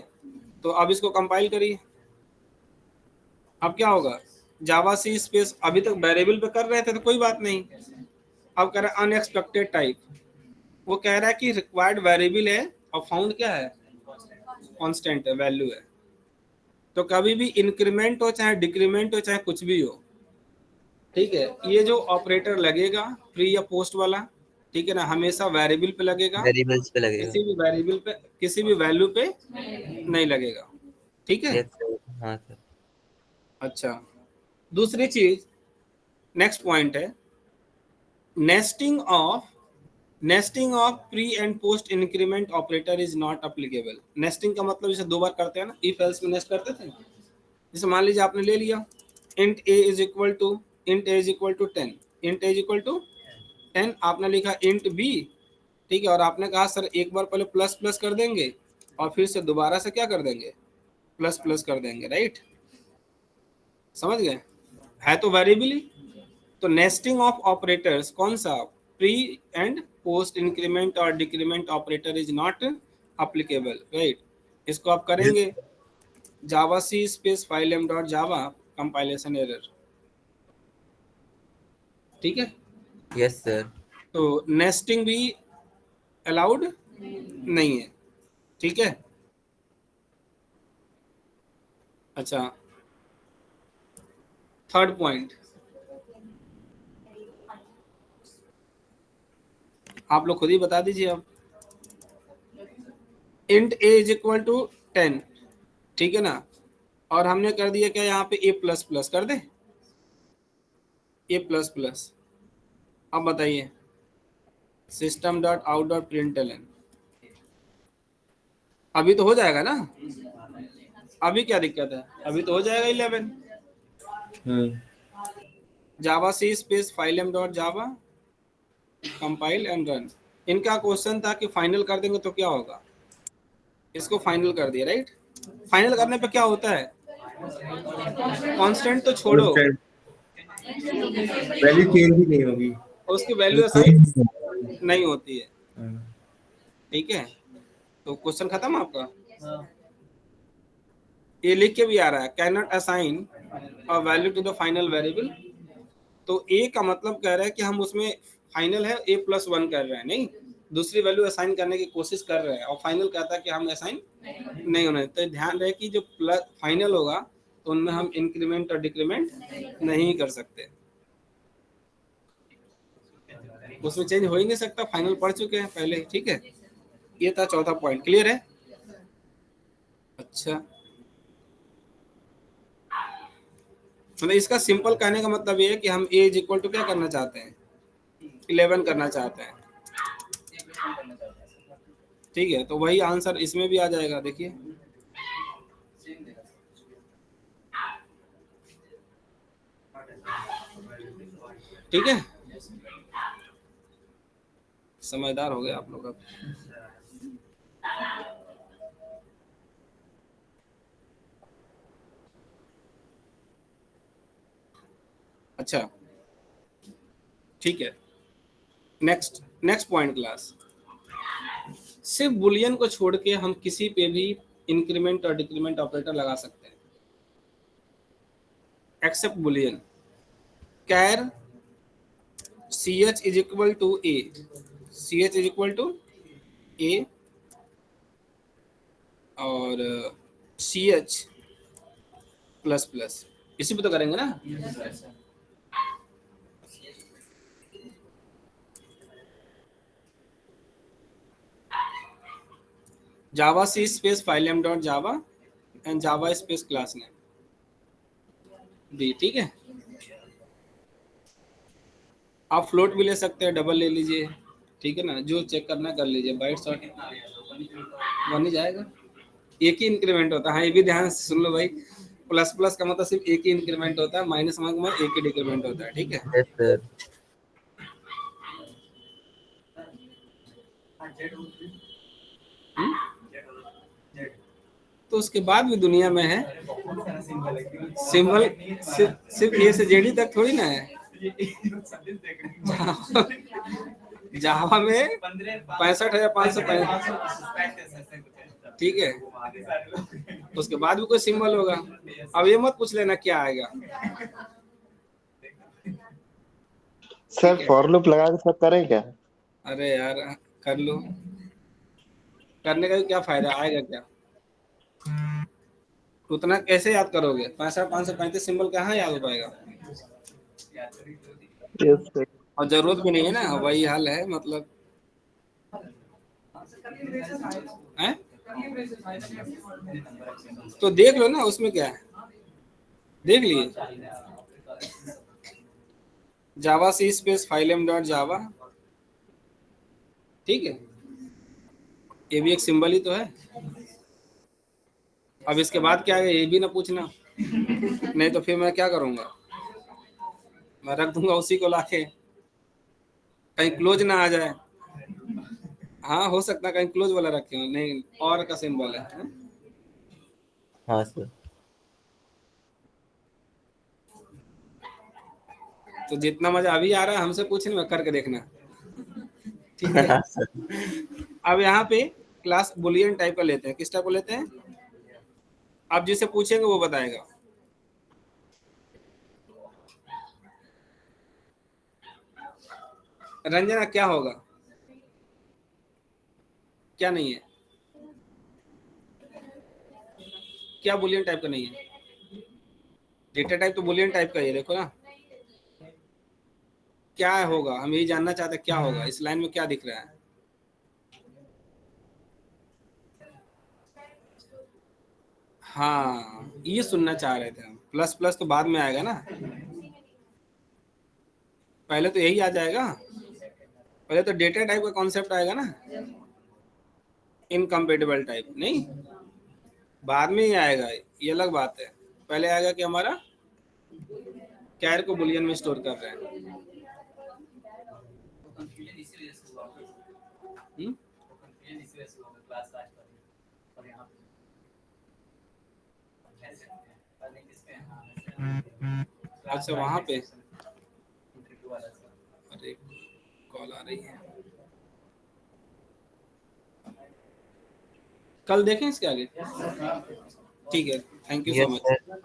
[SPEAKER 1] तो अब इसको कंपाइल करिए। अब क्या होगा, जावा सी स्पेस, अभी तक वेरिएबल पे कर रहे थे तो कोई बात नहीं, अब कर रहे हैं अनएक्सपेक्टेड टाइप। वो कह रहा है कि रिक्वायर्ड वेरिएबल है और फाउंड क्या है, कांस्टेंट है, वैल्यू है। तो कभी भी इंक्रीमेंट हो चाहे डिक्रीमेंट हो चाहे कुछ भी हो, ठीक है, ये जो ऑपरेटर लगेगा प्री या पोस्ट वाला, ठीक है ना, हमेशा वेरिएबल पे लगेगा,
[SPEAKER 2] वेरिएबल्स पे लगेगा।
[SPEAKER 1] किसी भी वेरिएबल पे, किसी भी वैल्यू पे नहीं लगेगा। ठीक है।
[SPEAKER 2] Yes sir. हाँ सर।
[SPEAKER 1] अच्छा, दूसरी चीज, नेक्स्ट पॉइंट है nesting of pre and post increment operator is not applicable. Nesting का मतलब जैसे दो बार करते हैं ना, इफ एल्स में नेस्ट करते थे। जैसे मान लीजिए आपने ले लिया int a is equal to 10, int a is equal to 10, आपने लिखा इंट b, ठीक है, और आपने कहा सर एक बार पहले प्लस प्लस कर देंगे और फिर से दोबारा से क्या कर देंगे, प्लस प्लस कर देंगे, राइट। समझ गए, है तो वेरिएबल ही। तो नेस्टिंग ऑफ ऑपरेटर्स कौन सा, प्री एंड पोस्ट इंक्रीमेंट और decrement operator is not applicable, right. इसको आप करेंगे जावा सी space filename dot Java compilation error, ठीक है।
[SPEAKER 2] Yes sir.
[SPEAKER 1] तो नेस्टिंग भी अलाउड नहीं है, ठीक है। अच्छा, थर्ड पॉइंट आप लोग खुद ही बता दीजिए अब। Int A is equal to 10, ठीक है ना, और हमने कर दिया क्या यहाँ पे ए प्लस प्लस कर दे, ए प्लस प्लस। अब बताइए system dot out dot println, अभी तो हो जाएगा ना, अभी क्या दिक्कत है, अभी तो हो जाएगा 11। Java C space filename dot Java compile and run. इनका क्वेश्चन था कि फाइनल कर देंगे तो क्या होगा, इसको फाइनल कर दिया, राइट। फाइनल करने पे क्या होता है, कांस्टेंट तो छोड़ो,
[SPEAKER 3] वैल्यू चेंज ही नहीं होगी,
[SPEAKER 1] उसकी वैल्यू असाइन नहीं होती है, ठीक है। तो क्वेश्चन खत्म आपका। ये लिख के भी आ रहा है can not assign a value to the final variable. तो ए का मतलब कह रहा है कि हम उसमें फाइनल है a प्लस 1 कर रहे हैं, नहीं दूसरी वैल्यू असाइन करने की कोशिश कर रहे हैं, और फाइनल कहता है कि हम असाइन नहीं होने। तो ध्यान रहे कि जो प्लस फाइनल होगा तो उनमें हम इंक्रीमेंट और डिक्रीमेंट नहीं कर सकते, उसमें चेंज हो ही नहीं सकता, फाइनल पढ़ चुके हैं पहले, ठीक है। ये था चौथा पॉइंट, क्लियर है। अच्छा, मतलब इसका सिंपल कहने का मतलब ये है कि हम a इज इक्वल टू क्या करना चाहते हैं, 11 करना चाहते हैं, ठीक है। तो वही आंसर इसमें भी आ जाएगा, देखिए ठीक है। समझदार हो गए आप लोग अब। अच्छा ठीक है, नेक्स्ट पॉइंट क्लास। सिर्फ बुलियन को छोड़ के हम किसी पे भी इंक्रीमेंट और डिक्रीमेंट ऑपरेटर लगा सकते हैं, except boolean. Char ch is equal to a, ch is equal to a और ch प्लस प्लस, इसी पे तो करेंगे ना। Java C space filename dot Java and Java space class name दी, ठीक है। आप फ्लोट भी ले सकते हैं, डबल ले लीजिए, ठीक है ना, जो चेक करना कर लीजिए। बाइट्स और बन ही जाएगा, एक ही इंक्रीमेंट होता है। हाँ, ये भी ध्यान से सुन लो भाई, प्लस प्लस का मतलब सिर्फ एक ही इंक्रीमेंट होता है, माइनस का मतलब एक ही डिक्रीमेंट होता है, ठीक है।
[SPEAKER 2] Yes sir.
[SPEAKER 1] तो उसके बाद भी दुनिया में है सिंबल, सिर्फ ए से जेडी तक थोड़ी ना है। जावा में 65,565, ठीक है। उसके बाद भी कोई सिंबल होगा। अब ये मत पूछ लेना क्या आएगा।
[SPEAKER 9] सर फॉर लूप लगा के सब करें क्या?
[SPEAKER 1] अरे यार कर लो, करने का भी क्या फायदा, आएगा क्या, उतना कैसे याद करोगे, 65,535 सिंबल कहाँ याद हो पाएगा।
[SPEAKER 9] Yes sir.
[SPEAKER 1] और जरूरत भी नहीं है ना, वही हाल है मतलब है? तो देख लो ना उसमें क्या है, देख लिए जावा सी space filename dot Java, ठीक है। ये भी एक सिंबल ही तो है। अब इसके बाद क्या है ये भी ना पूछना, नहीं तो फिर मैं क्या करूंगा, मैं रख दूंगा उसी को लाके, कहीं क्लोज ना आ जाए। हाँ हो सकता है कहीं क्लोज वाला रखे हो, नहीं और का सिंबल है।
[SPEAKER 2] हाँ सर।
[SPEAKER 1] तो जितना मजा अभी आ रहा है हमसे पूछने में, करके देखना। ठीक है। अब यहाँ पे क्लास बुलियन टाइप का लेते हैं। किस टाइप को लेते हैं? आप जिसे पूछेंगे वो बताएगा। रंजना क्या होगा, क्या नहीं है? क्या बुलियन टाइप का नहीं है? डेटा टाइप तो बुलियन टाइप का ही है, देखो ना। क्या होगा, हम यही जानना चाहते हैं क्या होगा। इस लाइन में क्या दिख रहा है? हाँ ये सुनना चाह रहे थे हम। प्लस प्लस तो बाद में आएगा ना, पहले तो यही आ जाएगा। पहले तो डेटा टाइप का कॉन्सेप्ट आएगा ना, इनकम्पेटिबल टाइप नहीं, बाद में ही आएगा, ये अलग बात है। पहले आएगा कि हमारा कैर को बुलियन में स्टोर कर रहे हैं।
[SPEAKER 4] कंफ्यूजन इसी वजह से हुआ।
[SPEAKER 1] हम्म?
[SPEAKER 4] तो कंफ्यूजन इसी वजह से हुआ क्लास स्टार्ट कर और यहाँ पे ऐसे पता नहीं किसके हाँ
[SPEAKER 1] अच्छा वहाँ पे,
[SPEAKER 4] इंटरव्यू वाला सर।
[SPEAKER 1] अरे कॉल आ रही है, कल देखें इसके आगे। ठीक है, thank you so
[SPEAKER 2] yes
[SPEAKER 1] much.
[SPEAKER 2] Sir.